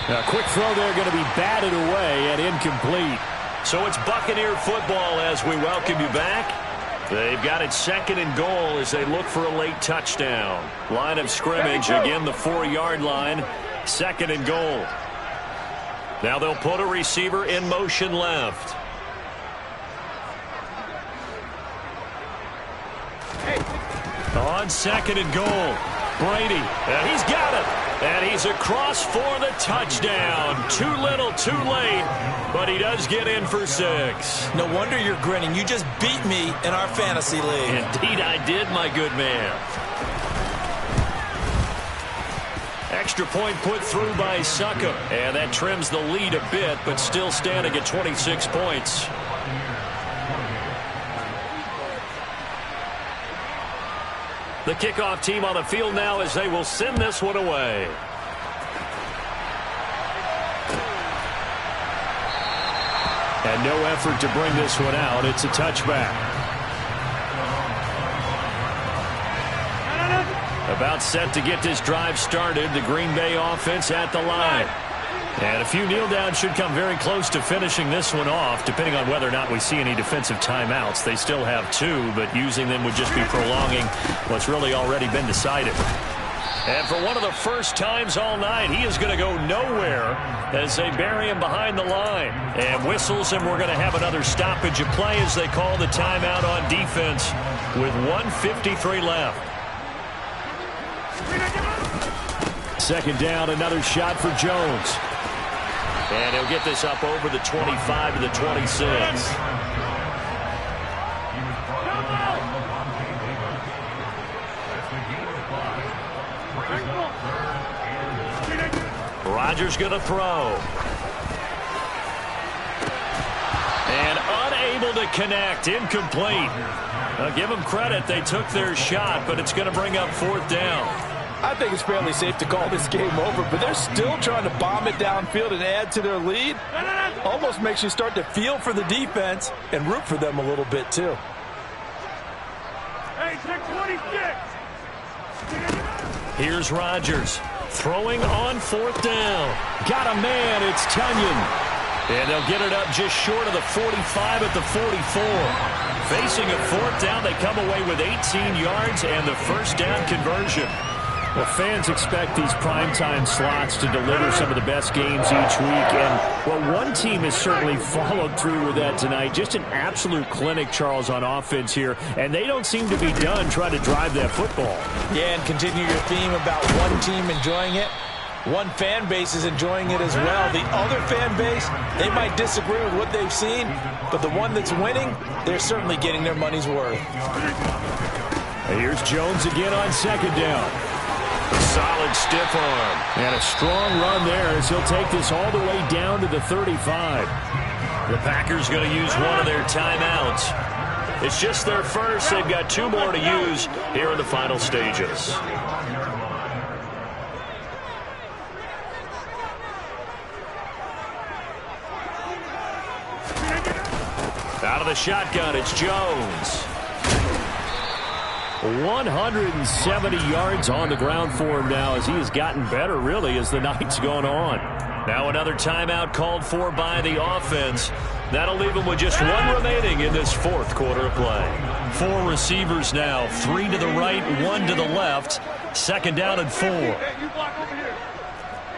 Speaker 3: A quick throw there going to be batted away and incomplete. So it's Buccaneer football as we welcome you back. They've got it second and goal as they look for a late touchdown. Line of scrimmage, again the 4-yard line. Second and goal. Now they'll put a receiver in motion left. On second and goal, Brady, and he's got it. And he's across for the touchdown. Too little, too late, but he does get in for 6.
Speaker 2: No wonder you're grinning. You just beat me in our fantasy league.
Speaker 3: Indeed I did, my good man. Extra point put through by Suckup, and that trims the lead a bit, but still standing at 26 points. The kickoff team on the field now as they will send this one away. And no effort to bring this one out. It's a touchback. About set to get this drive started. The Green Bay offense at the line. And a few kneel downs should come very close to finishing this one off, depending on whether or not we see any defensive timeouts. They still have 2, but using them would just be prolonging what's really already been decided. And for one of the first times all night, he is going to go nowhere as they bury him behind the line. And whistles, and we're going to have another stoppage of play as they call the timeout on defense with 1:53 left. Second down, another shot for Jones. And he'll get this up over the 25 to the 26. Rodgers going to throw. And unable to connect. Incomplete. Now give them credit. They took their shot, but it's going to bring up 4th down.
Speaker 2: I think it's fairly safe to call this game over, but they're still trying to bomb it downfield and add to their lead. Almost makes you start to feel for the defense and root for them a little bit, too.
Speaker 4: Hey, 26.
Speaker 3: Here's Rodgers throwing on 4th down. Got a man. It's Tunyon. And they'll get it up just short of the 45 at the 44. Facing a 4th down, they come away with 18 yards and the first down conversion. Well, fans expect these primetime slots to deliver some of the best games each week. And, well, one team has certainly followed through with that tonight. Just an absolute clinic, Charles, on offense here. And they don't seem to be done trying to drive that football.
Speaker 2: Yeah, and continue your theme about one team enjoying it. One fan base is enjoying it as well. The other fan base, they might disagree with what they've seen, but the one that's winning, they're certainly getting their money's worth.
Speaker 3: Here's Jones again on second down. Solid stiff arm. And a strong run there as he'll take this all the way down to the 35. The Packers going to use one of their timeouts.
Speaker 1: It's just their first. They've got 2 more to use here in the final stages. Out of the shotgun, it's Jones. 170 yards on the ground for him now as he has gotten better, really, as the night's gone on. Now another timeout called for by the offense. That'll leave him with just 1 remaining in this 4th quarter of play. 4 receivers now, 3 to the right, 1 to the left. 2nd down and 4.
Speaker 4: Hey, you block over here.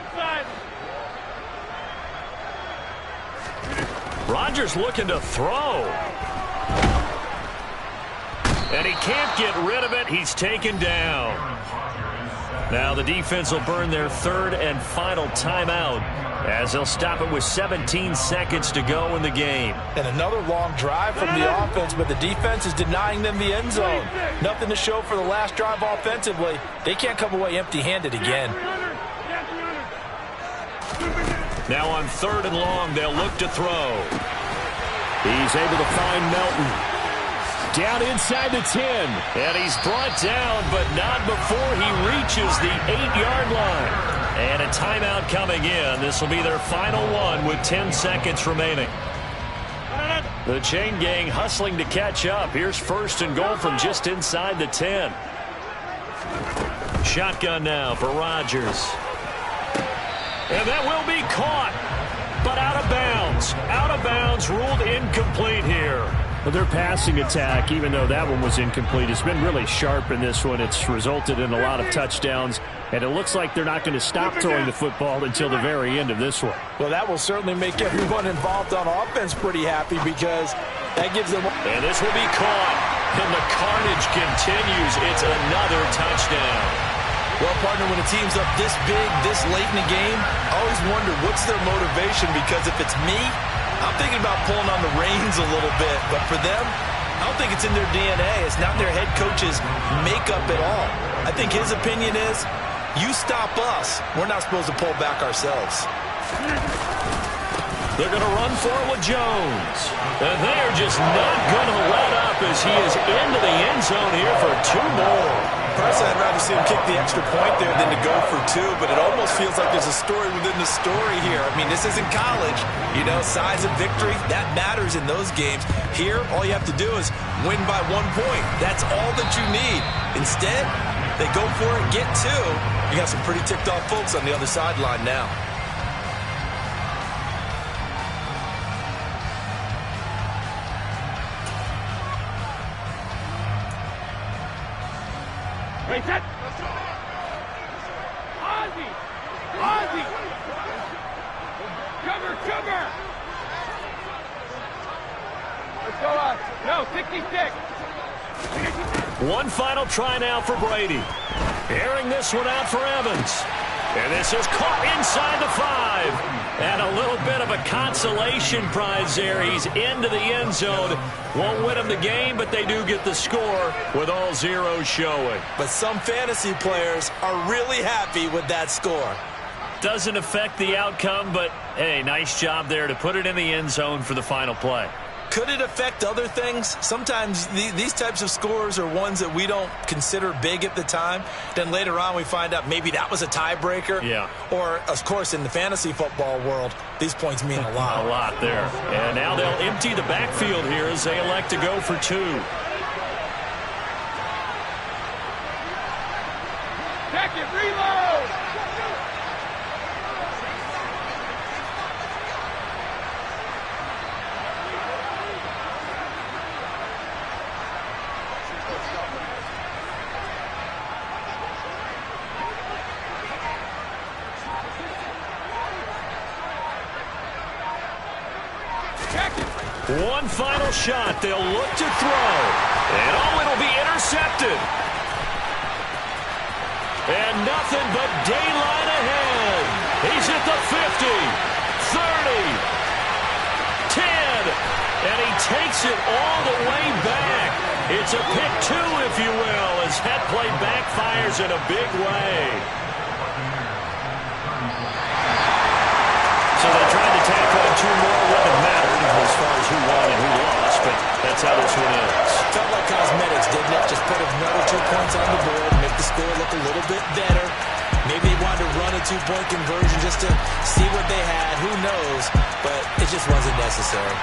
Speaker 4: Inside.
Speaker 1: Rodgers looking to throw. And he can't get rid of it. He's taken down. Now the defense will burn their 3rd and final timeout as they'll stop it with 17 seconds to go in the game.
Speaker 2: And another long drive from the offense, but the defense is denying them the end zone. Nothing to show for the last drive offensively. They can't come away empty-handed again.
Speaker 1: Now on 3rd and long, they'll look to throw. He's able to find Melton. Down inside the 10. And he's brought down, but not before he reaches the 8-yard line. And a timeout coming in. This will be their final one with 10 seconds remaining. The chain gang hustling to catch up. Here's 1st and goal from just inside the 10. Shotgun now for Rodgers. And that will be caught, but out of bounds. Out of bounds, ruled incomplete here. Well, their passing attack, even though that one was incomplete, has been really sharp in this one. It's resulted in a lot of touchdowns, and it looks like they're not going to stop throwing the football until the very end of this one.
Speaker 2: Well, that will certainly make everyone involved on offense pretty happy because that gives them...
Speaker 1: And this will be caught, and the carnage continues. It's another touchdown.
Speaker 2: Well, partner, when a team's up this big, this late in the game, I always wonder what's their motivation, because if it's me, I'm thinking about pulling on the reins a little bit. But for them, I don't think it's in their DNA. It's not their head coach's makeup at all. I think his opinion is, you stop us, we're not supposed to pull back ourselves.
Speaker 1: They're going to run for it with Jones. And they're just not going to let up as he is into the end zone here for 2 more.
Speaker 2: Personally, I'd rather see him kick the extra point there than to go for 2, but it almost feels like there's a story within the story here. I mean, this isn't college. You know, size of victory, that matters in those games. Here, all you have to do is win by 1 point. That's all that you need. Instead, they go for it, get 2. You got some pretty ticked off folks on the other sideline now.
Speaker 4: Wait, set. Ozzy! Ozzy! Cover, cover! Let's go up. No, 66.
Speaker 1: One final try now for Brady. Airing this one out for Evans. And this is caught inside the 5. And a little bit of a consolation prize there. He's into the end zone. Won't win him the game, but they do get the score with all zeros showing.
Speaker 2: But some fantasy players are really happy with that score.
Speaker 1: Doesn't affect the outcome, but, hey, nice job there to put it in the end zone for the final play.
Speaker 2: Could it affect other things? Sometimes these types of scores are ones that we don't consider big at the time. Then later on we find out maybe that was a tiebreaker.
Speaker 1: Yeah.
Speaker 2: Or, of course, in the fantasy football world, these points mean a lot.
Speaker 1: A lot there. And now they'll empty the backfield here as they elect to go for 2.
Speaker 4: Check it, reload!
Speaker 1: One final shot. They'll look to throw. And oh, it'll be intercepted. And nothing but daylight ahead. He's at the 50, 30, 10. And he takes it all the way back. It's a pick 2, if you will, as that play backfires in a big way. So they tried to tack on 2 more. Wouldn't have mattered as far as who won and who lost, but that's how this one ends.
Speaker 2: Felt like cosmetics, didn't it? Just put another 2 points on the board, make the score look a little bit better. Maybe they wanted to run a 2-point conversion just to see what they had. Who knows? But it just wasn't necessary.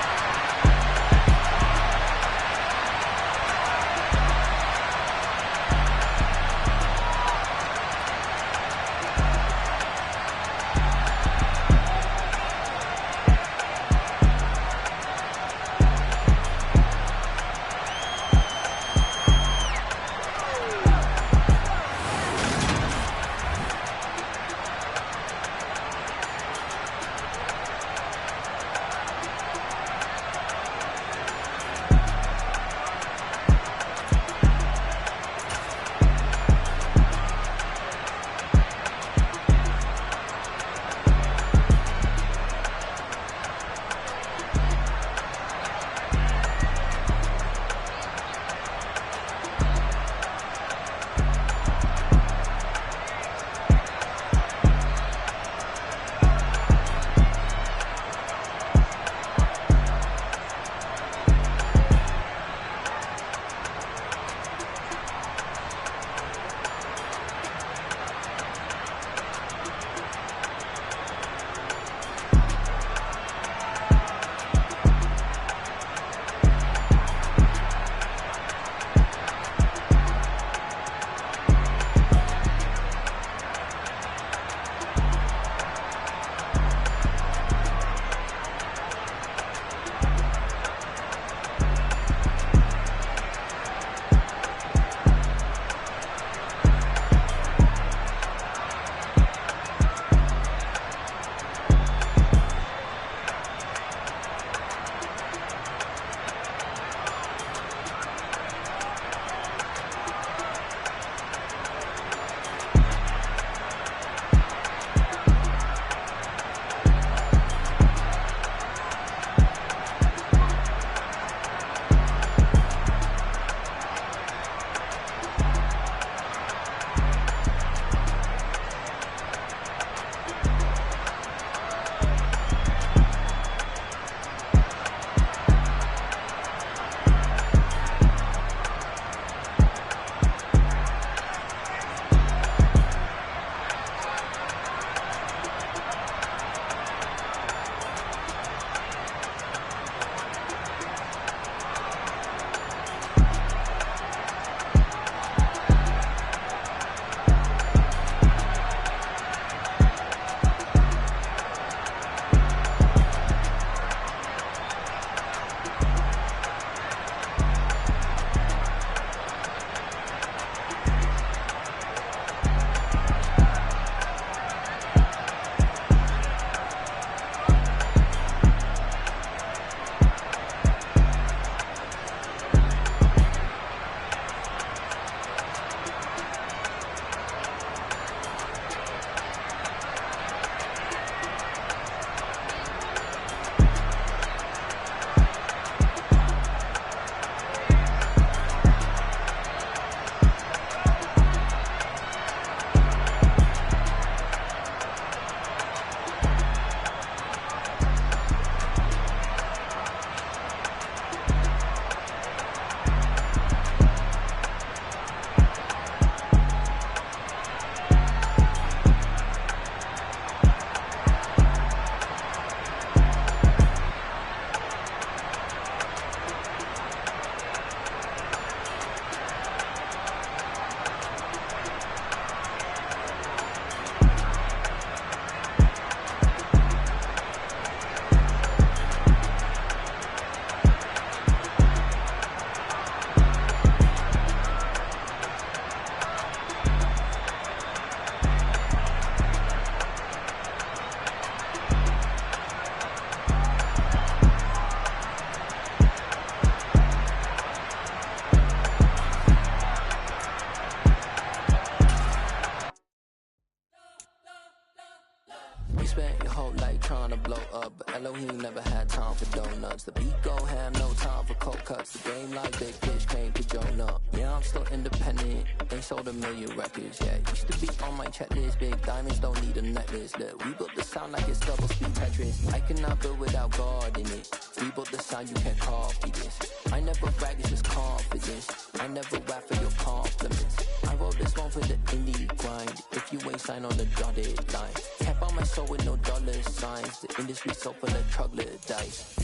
Speaker 5: You spent your whole life trying to blow up, but Elohim never had time for donuts. The beat go ham, no time for cold cuts. The game like big fish came to Jonah. Yeah, I'm still independent. They sold 1 million records, yeah. Used to be on my checklist. Big diamonds don't need a necklace. Look, we built the sound like it's double speed Tetris. I cannot build without God in it. We built the sound, you can't copy this. I never brag, it's just confidence. I never rap for your compliments. I wrote this one for the indie grind. If you ain't signed on the dotted line, can't buy my soul with no dollar signs. The industry so full of troglodytes.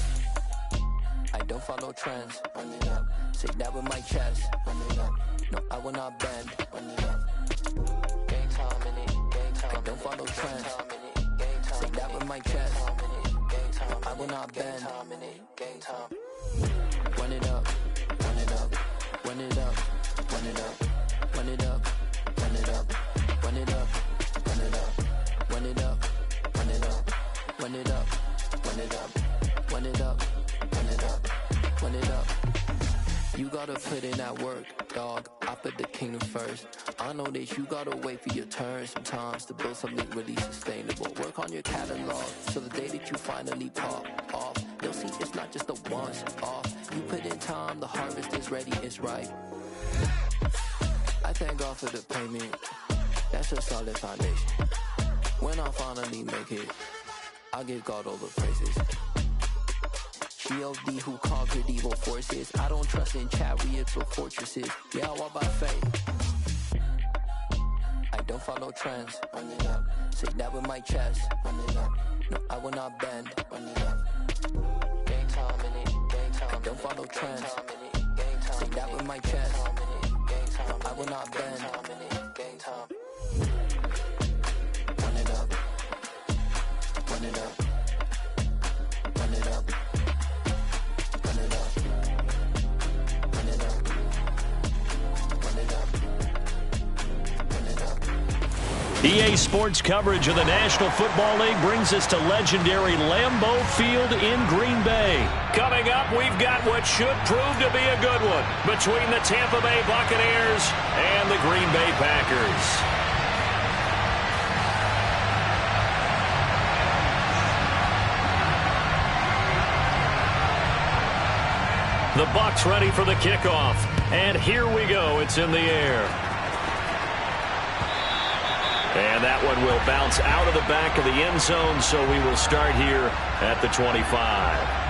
Speaker 5: I don't follow trends. Run it up. Say that with my chest. Run it up. No, I will not bend. Run it up. Game time in it. Game time. I don't follow trends. Say that with my chest. No, I will not bend. Game time. Run it up. Run it up. Run it up. Run it up. Run it up. Run it up. Run it up. Run it up. Run it up. Run it up. Run it up. Run it up. Run it up. Run it up. Run it up. You gotta put in that work, dog. I put the kingdom first. I know that you gotta wait for your turn sometimes to build something really sustainable. Work on your catalog, so the day that you finally pop off, you'll see it's not just a once off. You put in time, the harvest is ready, it's ripe. I thank God for the payment. That's a solid foundation. When I finally make it, I'll give God all the praises. G.O.D. who conquered evil forces. I don't trust in chariots or fortresses. Yeah, I walk by faith. I don't follow trends. Run it up. Say that with my chest. Run it up. No, I will not bend. Run it up. Game time in it. Game time. I don't follow trends. Say that with my chest. No, I will not bend. Game time. Run it up. Run it up. Run it up.
Speaker 3: EA Sports coverage of the National Football League brings us to legendary Lambeau Field in Green Bay.
Speaker 1: Coming up, we've got what should prove to be a good one between the Tampa Bay Buccaneers and the Green Bay Packers. The Bucs ready for the kickoff. And here we go. It's in the air. And that one will bounce out of the back of the end zone, so we will start here at the 25.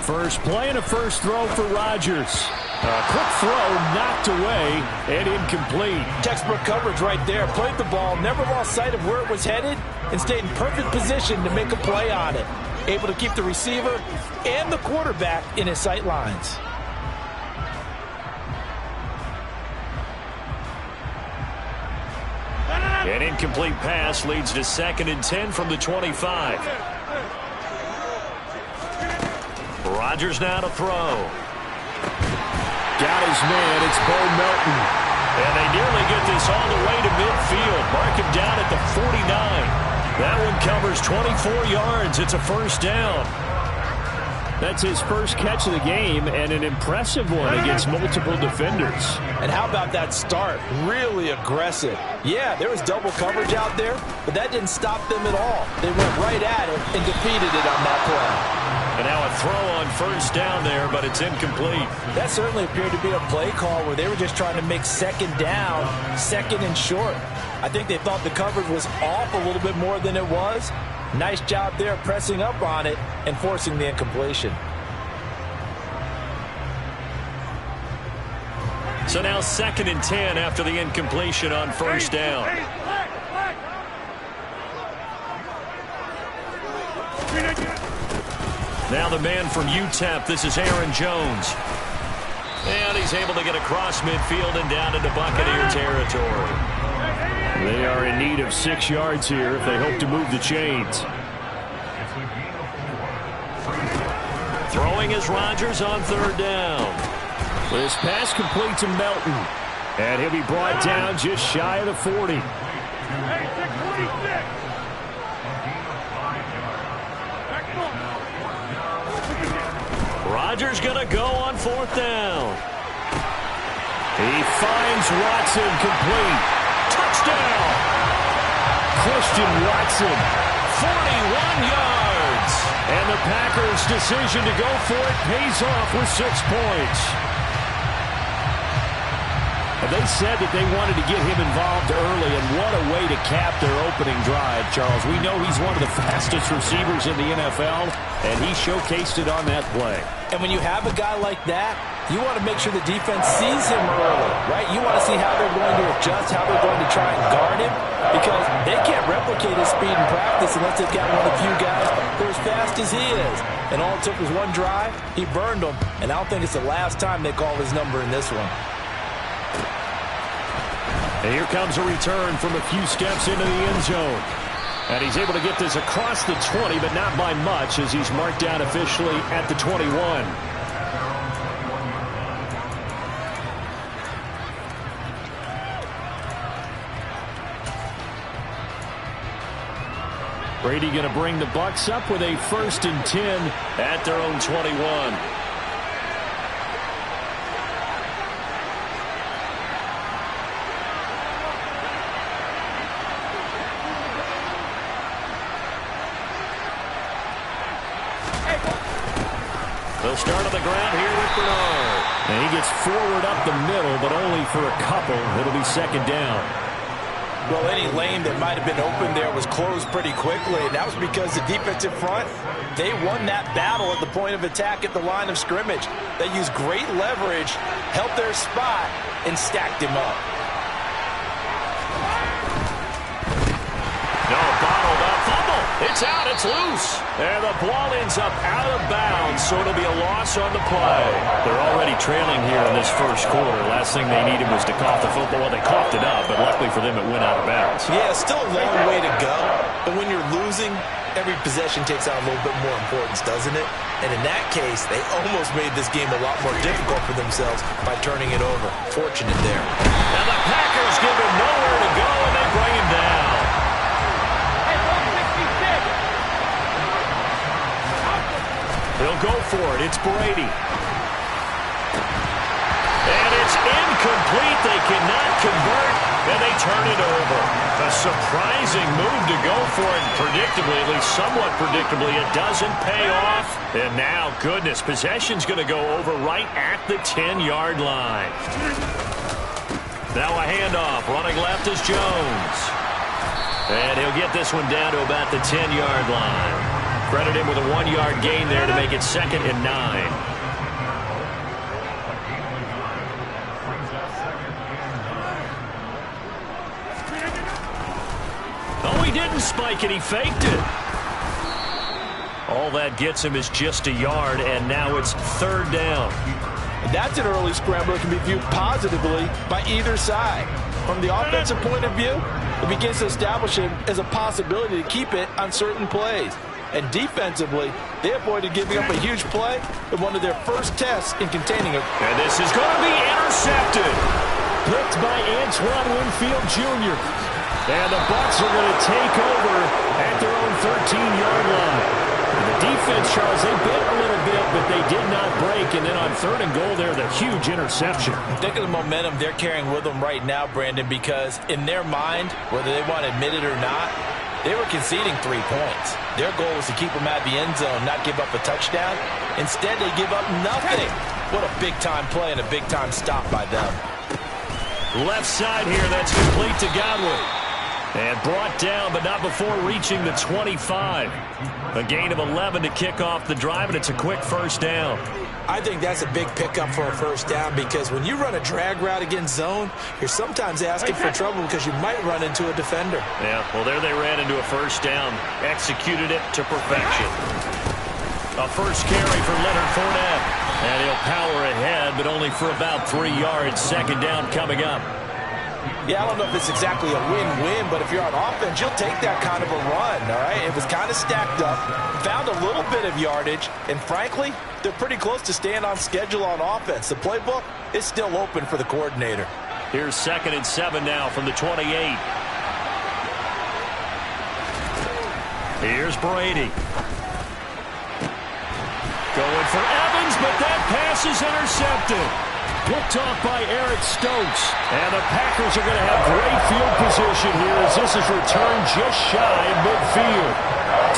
Speaker 3: First play and a first throw for Rodgers. A quick throw knocked away and incomplete.
Speaker 2: Textbook coverage right there. Played the ball, never lost sight of where it was headed, and stayed in perfect position to make a play on it. Able to keep the receiver and the quarterback in his sight lines.
Speaker 3: An incomplete pass leads to 2nd and 10 from the 25. Rodgers now to throw. Got his man. It's Bo Melton. And they nearly get this all the way to midfield. Mark him down at the 49. That one covers 24 yards. It's a first down. That's his first catch of the game, and an impressive one against multiple defenders.
Speaker 2: And how about that start? Really aggressive. Yeah, there was double coverage out there, but that didn't stop them at all. They went right at it and defeated it on that play.
Speaker 3: And now a throw on first down there, but it's incomplete.
Speaker 2: That certainly appeared to be a play call where they were just trying to make second down, second and short. I think they thought the coverage was off a little bit more than it was. Nice job there pressing up on it and forcing the incompletion.
Speaker 3: So now 2nd and 10 after the incompletion on first down. Now the man from UTEP, this is Aaron Jones. And he's able to get across midfield and down into Buccaneer territory. They are in need of 6 yards here if they hope to move the chains. Throwing is Rodgers on third down. This pass complete to Melton. And he'll be brought down just shy of the 40.
Speaker 4: Hey, 626.
Speaker 3: Rodgers going to go on fourth down. He finds Watson complete. Touchdown! Christian Watson, 41 yards. And the Packers' decision to go for it pays off with 6 points. And they said that they wanted to get him involved early, and what a way to cap their opening drive, Charles. We know he's one of the fastest receivers in the NFL, and he showcased it on that play.
Speaker 2: And when you have a guy like that, you want to make sure the defense sees him early, right? You want to see how they're going to adjust, how they're going to try and guard him, because they can't replicate his speed in practice unless they've got one of the few guys who are as fast as he is. And all it took was one drive. He burned them, and I don't think it's the last time they call his number in this one.
Speaker 3: And here comes a return from a few steps into the end zone. And he's able to get this across the 20, but not by much, as he's marked down officially at the 21. Brady going to bring the Bucs up with a 1st and 10 at their own 21. They'll start on the ground here with Bernard. And he gets forward up the middle, but only for a couple. It'll be 2nd down.
Speaker 2: Well, any lane that might have been open there was closed pretty quickly, and that was because the defensive front, they won that battle at the point of attack at the line of scrimmage. They used great leverage, held their spot, and stacked him up.
Speaker 3: No, bottled up. Fumble. It's out. It's loose. And the ball ends up out of bounds, so it'll be a loss on the play. They're already trailing here in this first quarter. Last thing they needed was to cough the football. Well, they coughed it up, but luckily for them, it went out of bounds.
Speaker 2: Yeah, still a long way to go. But when you're losing, every possession takes on a little bit more importance, doesn't it? And in that case, they almost made this game a lot more difficult for themselves by turning it over. Fortunate there.
Speaker 3: Now the Packers give him nowhere to go, and they bring him down. They'll go for it. It's Brady. And it's incomplete. They cannot convert, and they turn it over. A surprising move to go for it. Predictably, at least somewhat predictably, it doesn't pay off. And now, goodness, possession's going to go over right at the 10-yard line. Now a handoff. Running left is Jones. And he'll get this one down to about the 10-yard line. Credit him with a 1-yard gain there to make it 2nd and 9. Oh, he didn't spike it. He faked it. All that gets him is just a yard, and now it's 3rd down.
Speaker 2: And that's an early scramble that can be viewed positively by either side. From the offensive point of view, it begins to establish him as a possibility to keep it on certain plays. And defensively, they avoided giving up a huge play in one of their first tests in containing it.
Speaker 3: And this is going to be intercepted. Picked by Antoine Winfield Jr. And the Bucs are going to take over at their own 13-yard line. And the defense, Charles, they bit a little bit, but they did not break. And then on 3rd and goal there, the huge interception.
Speaker 2: Think of the momentum they're carrying with them right now, Brandon, because in their mind, whether they want to admit it or not, they were conceding 3 points. Their goal was to keep them at the end zone, not give up a touchdown. Instead, they give up nothing. What a big-time play and a big-time stop by them.
Speaker 3: Left side here, that's complete to Godwin. And brought down, but not before reaching the 25. A gain of 11 to kick off the drive, and it's a quick 1st down.
Speaker 2: I think that's a big pickup for a 1st down because when you run a drag route against zone, you're sometimes asking for trouble because you might run into a defender.
Speaker 3: Yeah, well, there they ran into a 1st down. Executed it to perfection. A first carry for Leonard Fournette. And he'll power ahead, but only for about 3 yards. 2nd down coming up.
Speaker 2: Yeah, I don't know if it's exactly a win-win, but if you're on offense, you'll take that kind of a run, all right? It was kind of stacked up, found a little bit of yardage, and frankly, they're pretty close to staying on schedule on offense. The playbook is still open for the coordinator.
Speaker 3: Here's 2nd and 7 now from the 28. Here's Brady. Going for Evans, but that pass is intercepted. Picked off by Eric Stokes. And the Packers are going to have great field position here as this is returned just shy of midfield.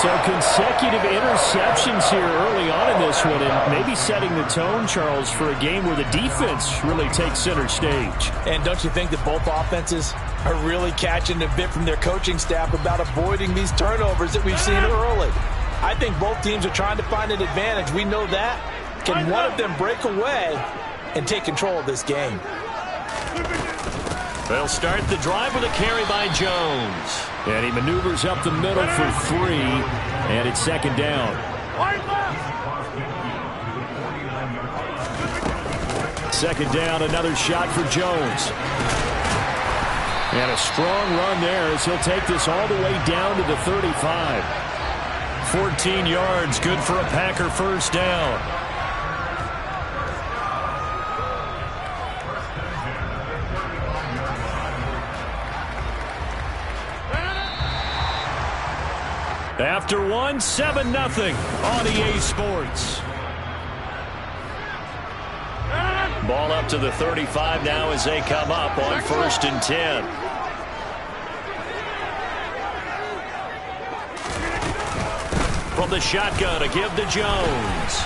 Speaker 3: So consecutive interceptions here early on in this one, and maybe setting the tone, Charles, for a game where the defense really takes center stage.
Speaker 2: And don't you think that both offenses are really catching a bit from their coaching staff about avoiding these turnovers that we've seen early? I think both teams are trying to find an advantage. We know that. Can one of them break away and take control of this game?
Speaker 3: They'll start the drive with a carry by Jones. And he maneuvers up the middle for 3. And it's 2nd down. 2nd down, another shot for Jones. And a strong run there as he'll take this all the way down to the 35. 14 yards, good for a Packer first down. After 1, 7-0 on EA Sports. Ball up to the 35 now as they come up on 1st and 10. From the shotgun, a give to Jones.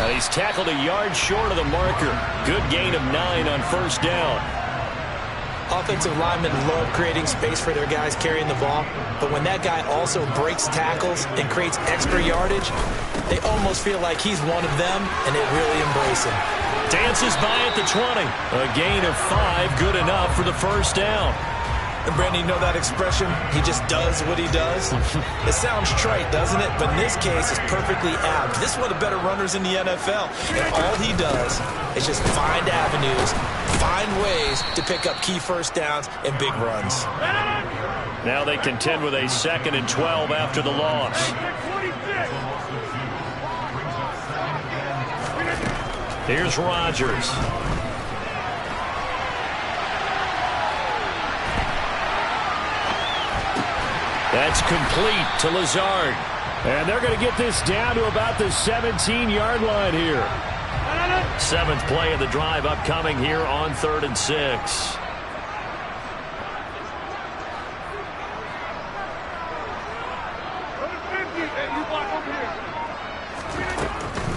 Speaker 3: And he's tackled a yard short of the marker. Good gain of 9 on 1st down.
Speaker 2: Offensive linemen love creating space for their guys carrying the ball, but when that guy also breaks tackles and creates extra yardage, they almost feel like he's one of them, and they really embrace him.
Speaker 3: Dances by at the 20. A gain of 5, good enough for the first down.
Speaker 2: And Brandon, you know that expression? He just does what he does? It sounds trite, doesn't it? But in this case, it's perfectly apt. This is one of the better runners in the NFL. And all he does is just find avenues, find ways to pick up key first downs and big runs.
Speaker 3: Now they contend with a 2nd and 12 after the loss. Here's Rodgers. That's complete to Lazard. And they're going to get this down to about the 17-yard line here. 7th play of the drive upcoming here on 3rd and 6.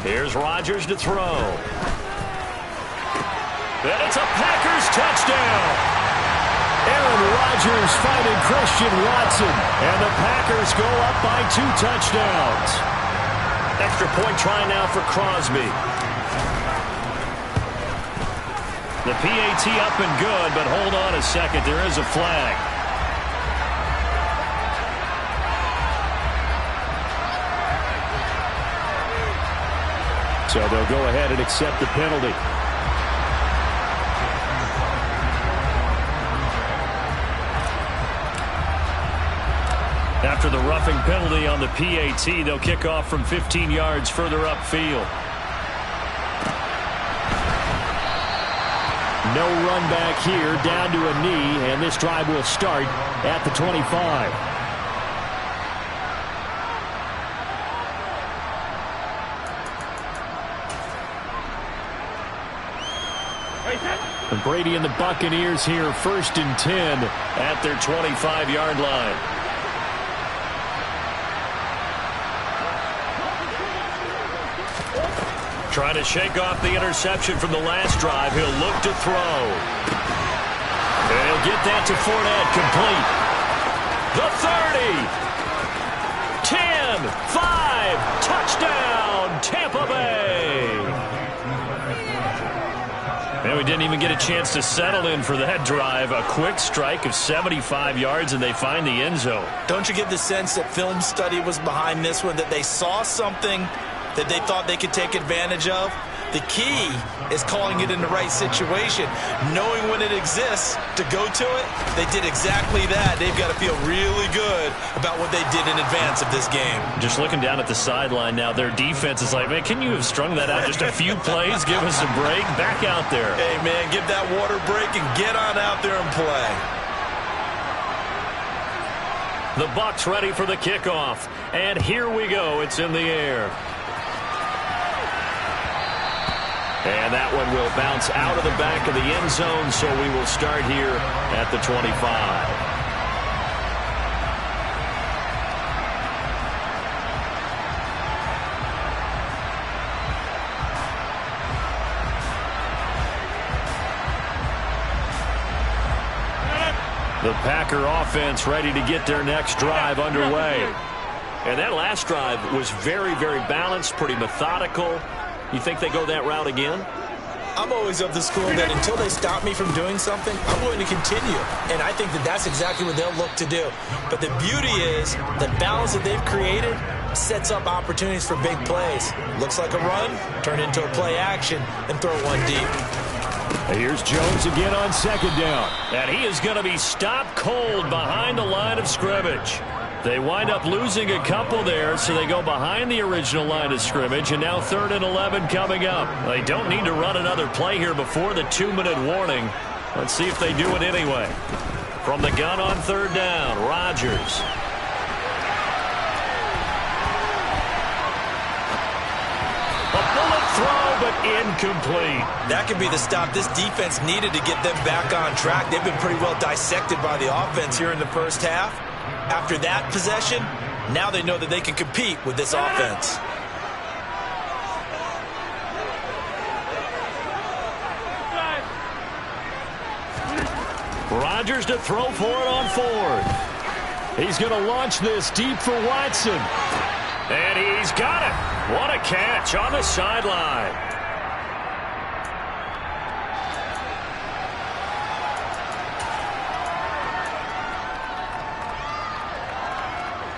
Speaker 3: Here's Rodgers to throw. And it's a Packers touchdown. Aaron Rodgers finding Christian Watson. And the Packers go up by 2 touchdowns. Extra point try now for Crosby. The PAT up and good, but hold on a second. There is a flag. So they'll go ahead and accept the penalty. After the roughing penalty on the PAT, they'll kick off from 15 yards further upfield. No run back here, down to a knee, and this drive will start at the 25. And Brady and the Buccaneers here, 1st and 10 at their 25-yard line. Trying to shake off the interception from the last drive. He'll look to throw. And he'll get that to Fournette, complete. The 30, 10, 5, touchdown, Tampa Bay. And we didn't even get a chance to settle in for that drive. A quick strike of 75 yards, and they find the end zone.
Speaker 2: Don't you get the sense that film study was behind this one, that they saw something that they thought they could take advantage of? The key is calling it in the right situation, knowing when it exists to go to it. They did exactly that. They've got to feel really good about what they did in advance of this game.
Speaker 3: Just looking down at the sideline now, their defense is like, man, can you have strung that out just a few plays? Give us a break. Back out there.
Speaker 2: Hey, man, give that water break and get on out there and play.
Speaker 3: The Bucs ready for the kickoff. And here we go. It's in the air. And that one will bounce out of the back of the end zone, so we will start here at the 25. The Packer offense ready to get their next drive underway. And that last drive was very, very balanced, pretty methodical. You think they go that route again?
Speaker 2: I'm always of the school that until they stop me from doing something, I'm going to continue. And I think that that's exactly what they'll look to do. But the beauty is the balance that they've created sets up opportunities for big plays. Looks like a run, turn into a play action, and throw one deep.
Speaker 3: Here's Jones again on second down. And he is going to be stopped cold behind the line of scrimmage. They wind up losing a couple there, so they go behind the original line of scrimmage, and now 3rd and 11 coming up. They don't need to run another play here before the 2-minute warning. Let's see if they do it anyway. From the gun on 3rd down, Rodgers. A bullet throw, but incomplete.
Speaker 2: That could be the stop this defense needed to get them back on track. They've been pretty well dissected by the offense here in the first half. After that possession, now they know that they can compete with this offense.
Speaker 3: Rodgers to throw for it on 4th. He's going to launch this deep for Watson. And he's got it. What a catch on the sideline.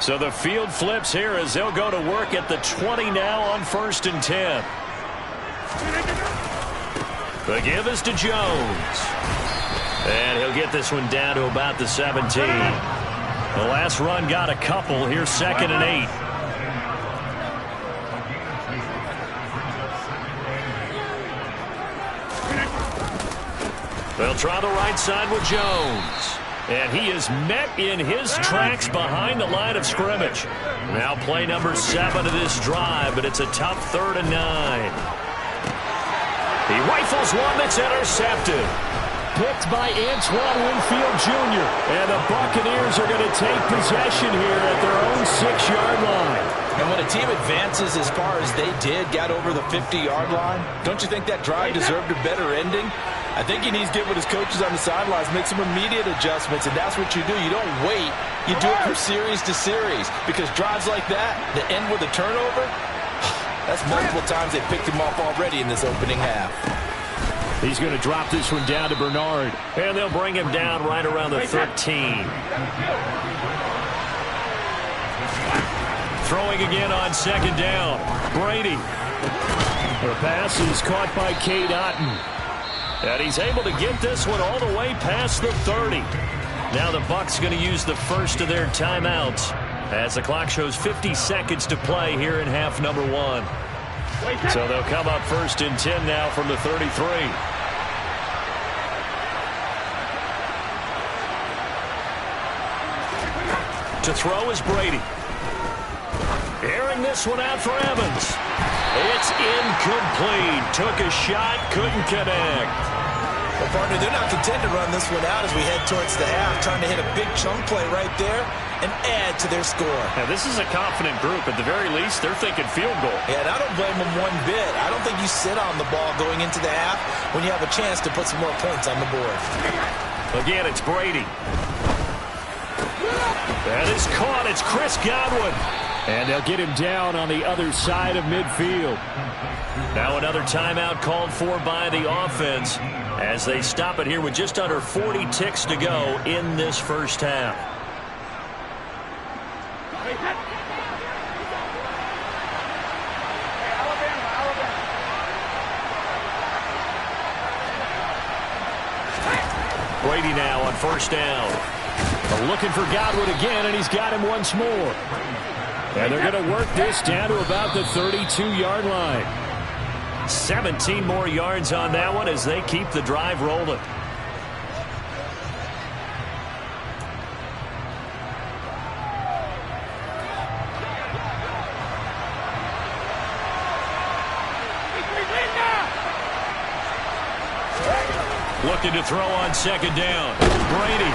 Speaker 3: So the field flips here as they'll go to work at the 20 now on 1st and 10. The give is to Jones. And he'll get this one down to about the 17. The last run got a couple. Here's 2nd and 8. They'll try the right side with Jones. And he is met in his tracks behind the line of scrimmage. Now play number 7 of this drive, but it's a tough 3rd and 9. He rifles one that's intercepted. Picked by Antoine Winfield Jr. And the Buccaneers are going to take possession here at their own 6-yard line.
Speaker 2: And when a team advances as far as they did, got over the 50-yard line, don't you think that drive deserved a better ending? I think he needs to get with his coaches on the sidelines, make some immediate adjustments, and that's what you do. You don't wait. You do it from series to series, because drives like that end with a turnover, that's multiple times they picked him off already in this opening half.
Speaker 3: He's going to drop this one down to Bernard, and they'll bring him down right around the 13. Throwing again on 2nd down. Brady. The pass is caught by Cade Otton. And he's able to get this one all the way past the 30. Now the Bucs going to use the first of their timeouts as the clock shows 50 seconds to play here in half number 1. So they'll come up 1st and 10 now from the 33. To throw is Brady. Airing this one out for Evans. It's incomplete. Took a shot, couldn't connect.
Speaker 2: Well, partner, they're not content to run this one out as we head towards the half, trying to hit a big chunk play right there and add to their score.
Speaker 3: Now, this is a confident group. At the very least, they're thinking field goal.
Speaker 2: Yeah, and I don't blame them one bit. I don't think you sit on the ball going into the half when you have a chance to put some more points on the board.
Speaker 3: Again, it's Brady. That is caught. It's Chris Godwin. And they'll get him down on the other side of midfield. Now another timeout called for by the offense as they stop it here with just under 40 ticks to go in this first half. Brady now on first down. Looking for Godwin again, and he's got him once more. And they're going to work this down to about the 32-yard line. 17 more yards on that one as they keep the drive rolling. Looking to throw on second down. Brady.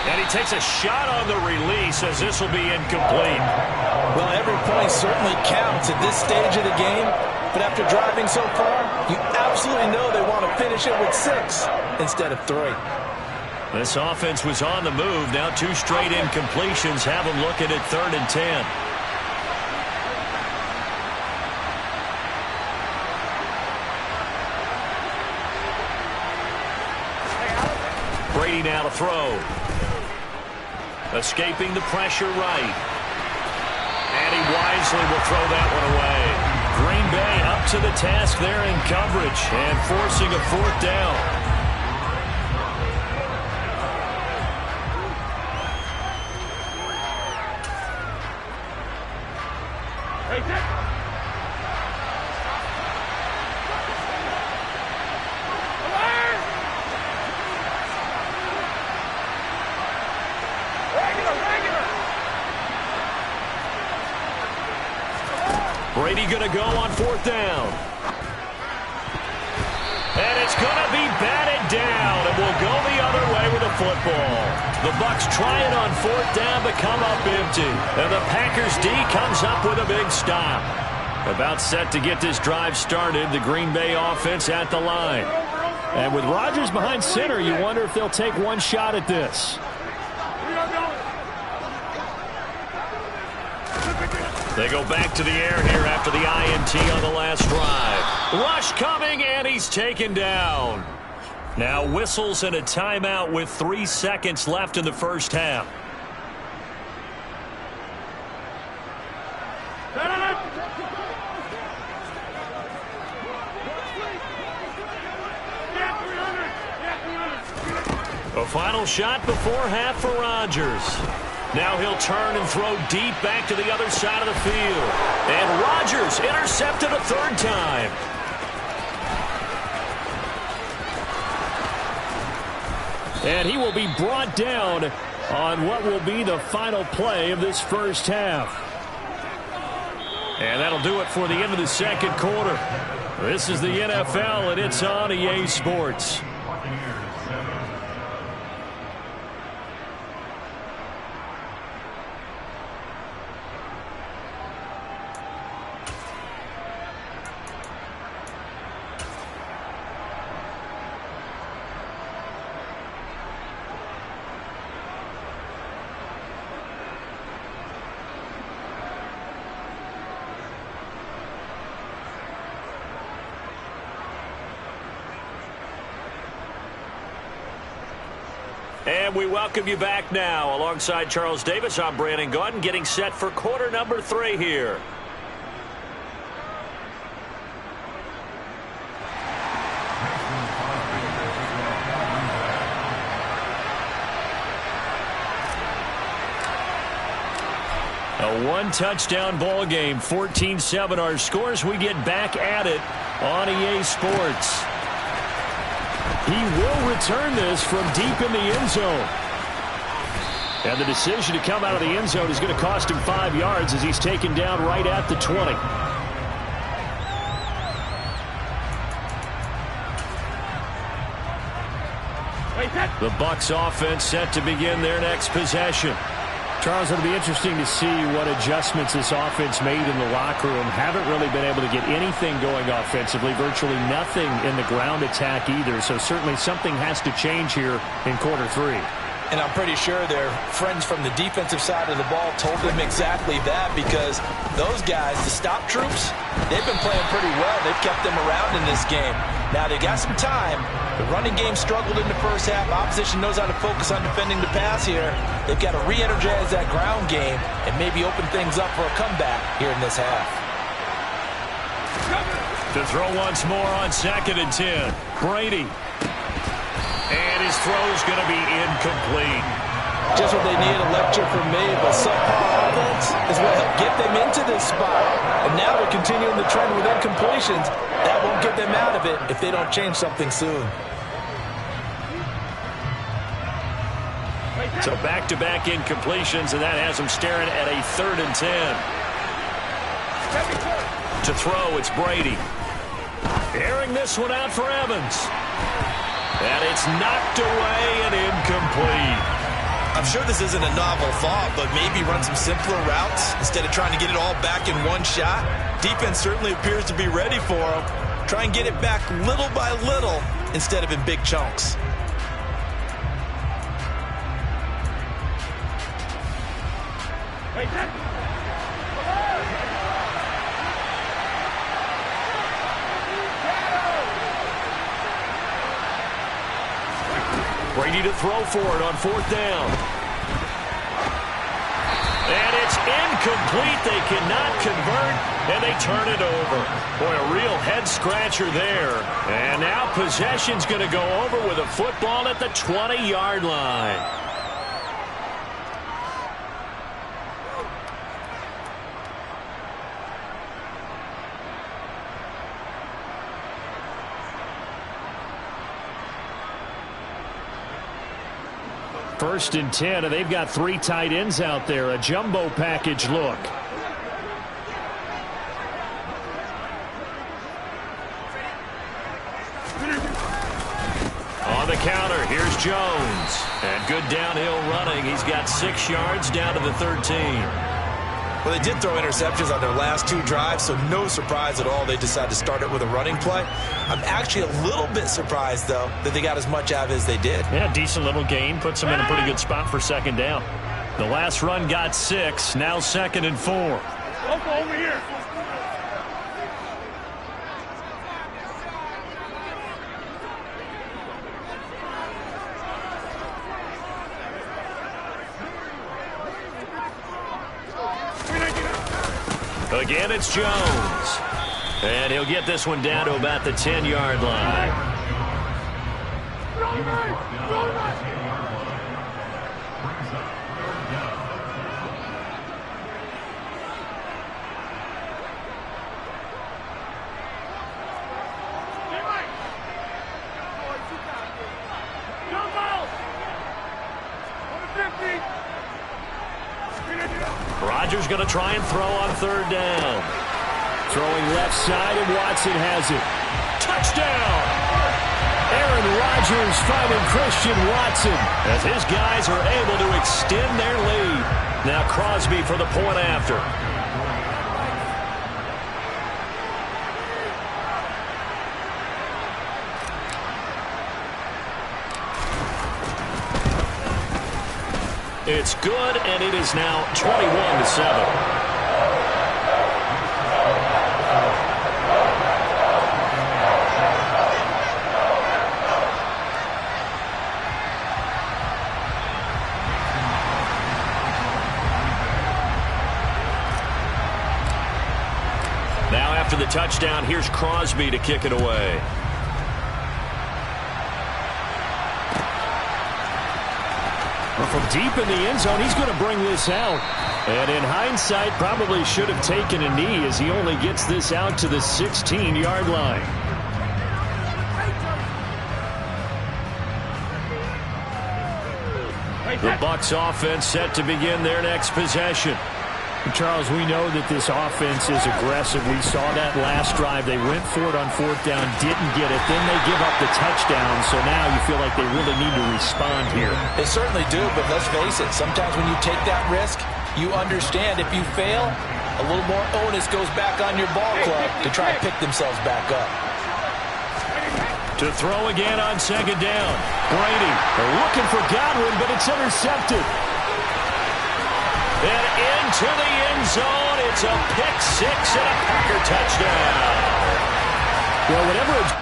Speaker 3: And he takes a shot on the release as this will be incomplete.
Speaker 2: Well, every point certainly counts at this stage of the game. But after driving so far, you absolutely know they want to finish it with 6 instead of 3.
Speaker 3: This offense was on the move. Now 2 straight incompletions have them looking at 3rd and 10. Brady now to throw. Escaping the pressure right. And he wisely will throw that one away. Green Bay up to the task there in coverage and forcing a 4th down. Brady going to go on 4th down. And it's going to be batted down, and we'll go the other way with the football. The Bucs try it on 4th down, but come up empty. And the Packers D comes up with a big stop. About set to get this drive started, the Green Bay offense at the line. And with Rodgers behind center, you wonder if they'll take one shot at this. They go back to the air here after the INT on the last drive. Rush coming, and he's taken down. Now whistles and a timeout with 3 seconds left in the first half. A final shot before half for Rodgers. Now he'll turn and throw deep back to the other side of the field. And Rodgers intercepted a 3rd time. And he will be brought down on what will be the final play of this first half. And that'll do it for the end of the second quarter. This is the NFL, and it's on EA Sports. And we welcome you back now. Alongside Charles Davis, I'm Brandon Gaudin, getting set for quarter number 3 here. A 1-touchdown ball game, 14-7 our scores. We get back at it on EA Sports. He will return this from deep in the end zone. And the decision to come out of the end zone is going to cost him 5 yards as he's taken down right at the 20. The Bucs offense set to begin their next possession. Charles, it'll be interesting to see what adjustments this offense made in the locker room. Haven't really been able to get anything going offensively, virtually nothing in the ground attack either. So certainly something has to change here in quarter 3.
Speaker 2: And I'm pretty sure their friends from the defensive side of the ball told them exactly that, because those guys, the stop troops, they've been playing pretty well. They've kept them around in this game. Now they got some time. The running game struggled in the first half. Opposition knows how to focus on defending the pass here. They've got to re-energize that ground game and maybe open things up for a comeback here in this half.
Speaker 3: To throw once more on 2nd and 10. Brady. And his
Speaker 1: his throw's going to be incomplete.
Speaker 2: Just what they need, a lecture from me, but subpar offense is what helped get them into this spot. And now they're continuing the trend with incompletions. That won't get them out of it if they don't change something soon.
Speaker 1: So back-to-back incompletions, and that has them staring at a 3rd and 10. To throw, it's Brady. Airing this one out for Evans. And it's knocked away and incomplete.
Speaker 2: I'm sure this isn't a novel thought, but maybe run some simpler routes instead of trying to get it all back in one shot. Defense certainly appears to be ready for them. Try and get it back little by little instead of in big chunks.
Speaker 1: Brady to throw for it on 4th down. And it's incomplete. They cannot convert, and they turn it over. Boy, a real head-scratcher there. And now possession's going to go over with a football at the 20-yard line. First and 10, and they've got 3 tight ends out there. A jumbo package look. On the counter, here's Jones. And good downhill running. He's got 6 yards down to the 13.
Speaker 2: Well, they did throw interceptions on their last 2 drives, so no surprise at all they decided to start it with a running play. I'm actually a little bit surprised, though, that they got as much out of it as they did.
Speaker 1: Yeah, decent little gain. Puts them in a pretty good spot for 2nd down. The last run got 6. Now 2nd and 4.
Speaker 4: Over here.
Speaker 1: Again, it's Jones. And he'll get this one down to about the 10-yard line. Rodgers going to try and throw on 3rd down. Throwing left side, and Watson has it. Touchdown! Aaron Rodgers finding Christian Watson as his guys are able to extend their lead. Now Crosby for the point after. It's good, and it is now 21-7. Now after the touchdown, here's Crosby to kick it away. From deep in the end zone, he's going to bring this out. And in hindsight, probably should have taken a knee as he only gets this out to the 16-yard line. The Bucs offense set to begin their next possession.
Speaker 3: Charles, we know that this offense is aggressive. We saw that last drive. They went for it on 4th down, didn't get it. Then they give up the touchdown, so now you feel like they really need to respond here.
Speaker 2: They certainly do, but let's face it, sometimes when you take that risk, you understand if you fail, a little more onus goes back on your ball club to try and pick themselves back up.
Speaker 1: To throw again on 2nd down. Brady, they're looking for Godwin, but it's intercepted. And into the end zone, it's a pick-6 and a Packer touchdown.
Speaker 3: Well, whatever it's...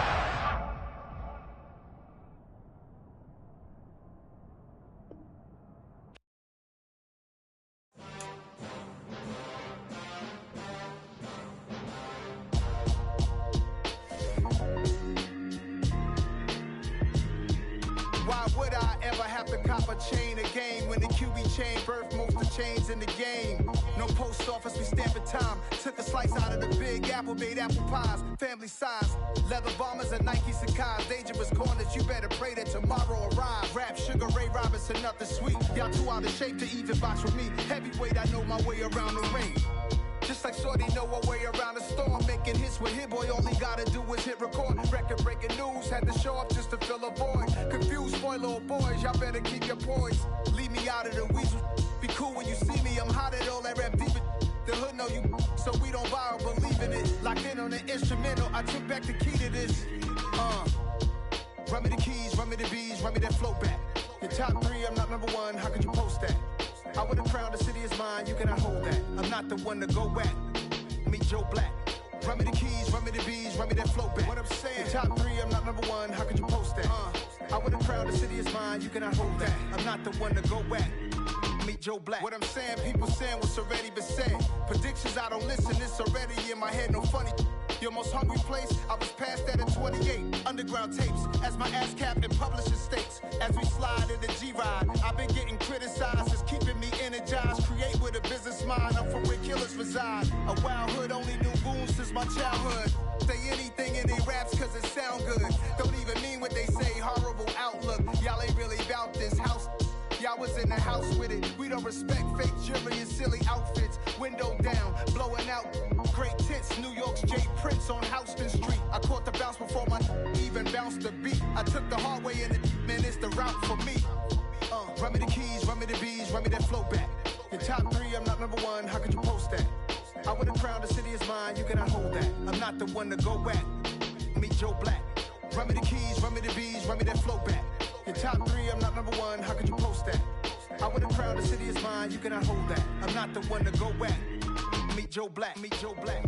Speaker 6: Why would in the game. No post office, we stamping time. Took a slice out of the big apple, made apple pies. Family size, leather bombers and Nike Sacai's. Dangerous corners, you better pray that tomorrow arrive. Rap, Sugar Ray Robinson, nothing sweet. Y'all too out of shape to even box with me. Heavyweight, I know my way around the ring. Just like Shorty know her way around the storm. Making hits with Hit Boy, all he gotta do is hit record. Record breaking news, had to show up just to fill a void. Confused boy, little boys, y'all better keep your poise. Leave me out of the weasel. Be cool when you see me, I'm hot at all that rap deep. The hood know you, so we don't buy or believe in it. Locked in on the instrumental, I took back the key to this. Run me the keys, run me the bees, run me that flow back. Your top 3, I'm not number 1, how could you post that? I would've crowned the city is mine, you cannot hold that. I'm not the one to go back. Meet Joe Black. Run me the keys, run me the bees, run me that flow back. What I'm saying, top 3, I'm not number 1, how could you post that? I would've crowned the city is mine, you cannot hold that. I'm not the one to go back. Meet Joe Black. What I'm saying, people saying what's already been said. Predictions, I don't listen, it's already in my head, no funny. Your most hungry place, I was past that at 28. Underground tapes, as my ass cap in publishing states. As we slide in the G-Ride, I've been getting criticized, it's keeping me energized. Create with a business mind, I'm from where killers reside. A wild hood, only knew goons since my childhood. Say anything in they raps cause it sound good. Don't even mean what they say, horrible outlook. Y'all ain't really about this house. Y'all was in the house with it. We don't respect fake jewelry and silly outfits. Window down, blowing out great tits. New York's J. Prince on Houston Street. I caught the bounce before my even bounced the beat. I took the hard way in it, man, it's the route for me. Run me the keys, run me the bees, run me that flow back. Your top 3, I'm not number 1, how could you post that? I would've crowned the city is mine, you cannot hold that. I'm not the one to go back. Meet Joe Black. Run me the keys, run me the bees, run me that flow back. Your top 3, I'm not number 1, how could you post that? I would've crowned the city is mine, you cannot hold that. I'm not the one to go back. Meet Joe Black, meet Joe Black.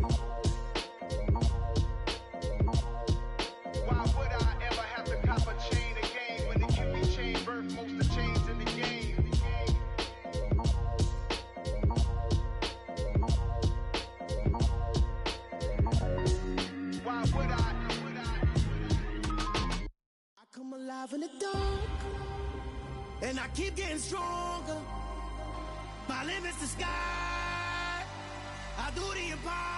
Speaker 6: Why would I ever have to cop a chain again when the QB chain birthed most of the chains in the game? Why would I?
Speaker 7: I come alive in the dark, and I keep getting stronger. My limit's the sky. I do the impossible.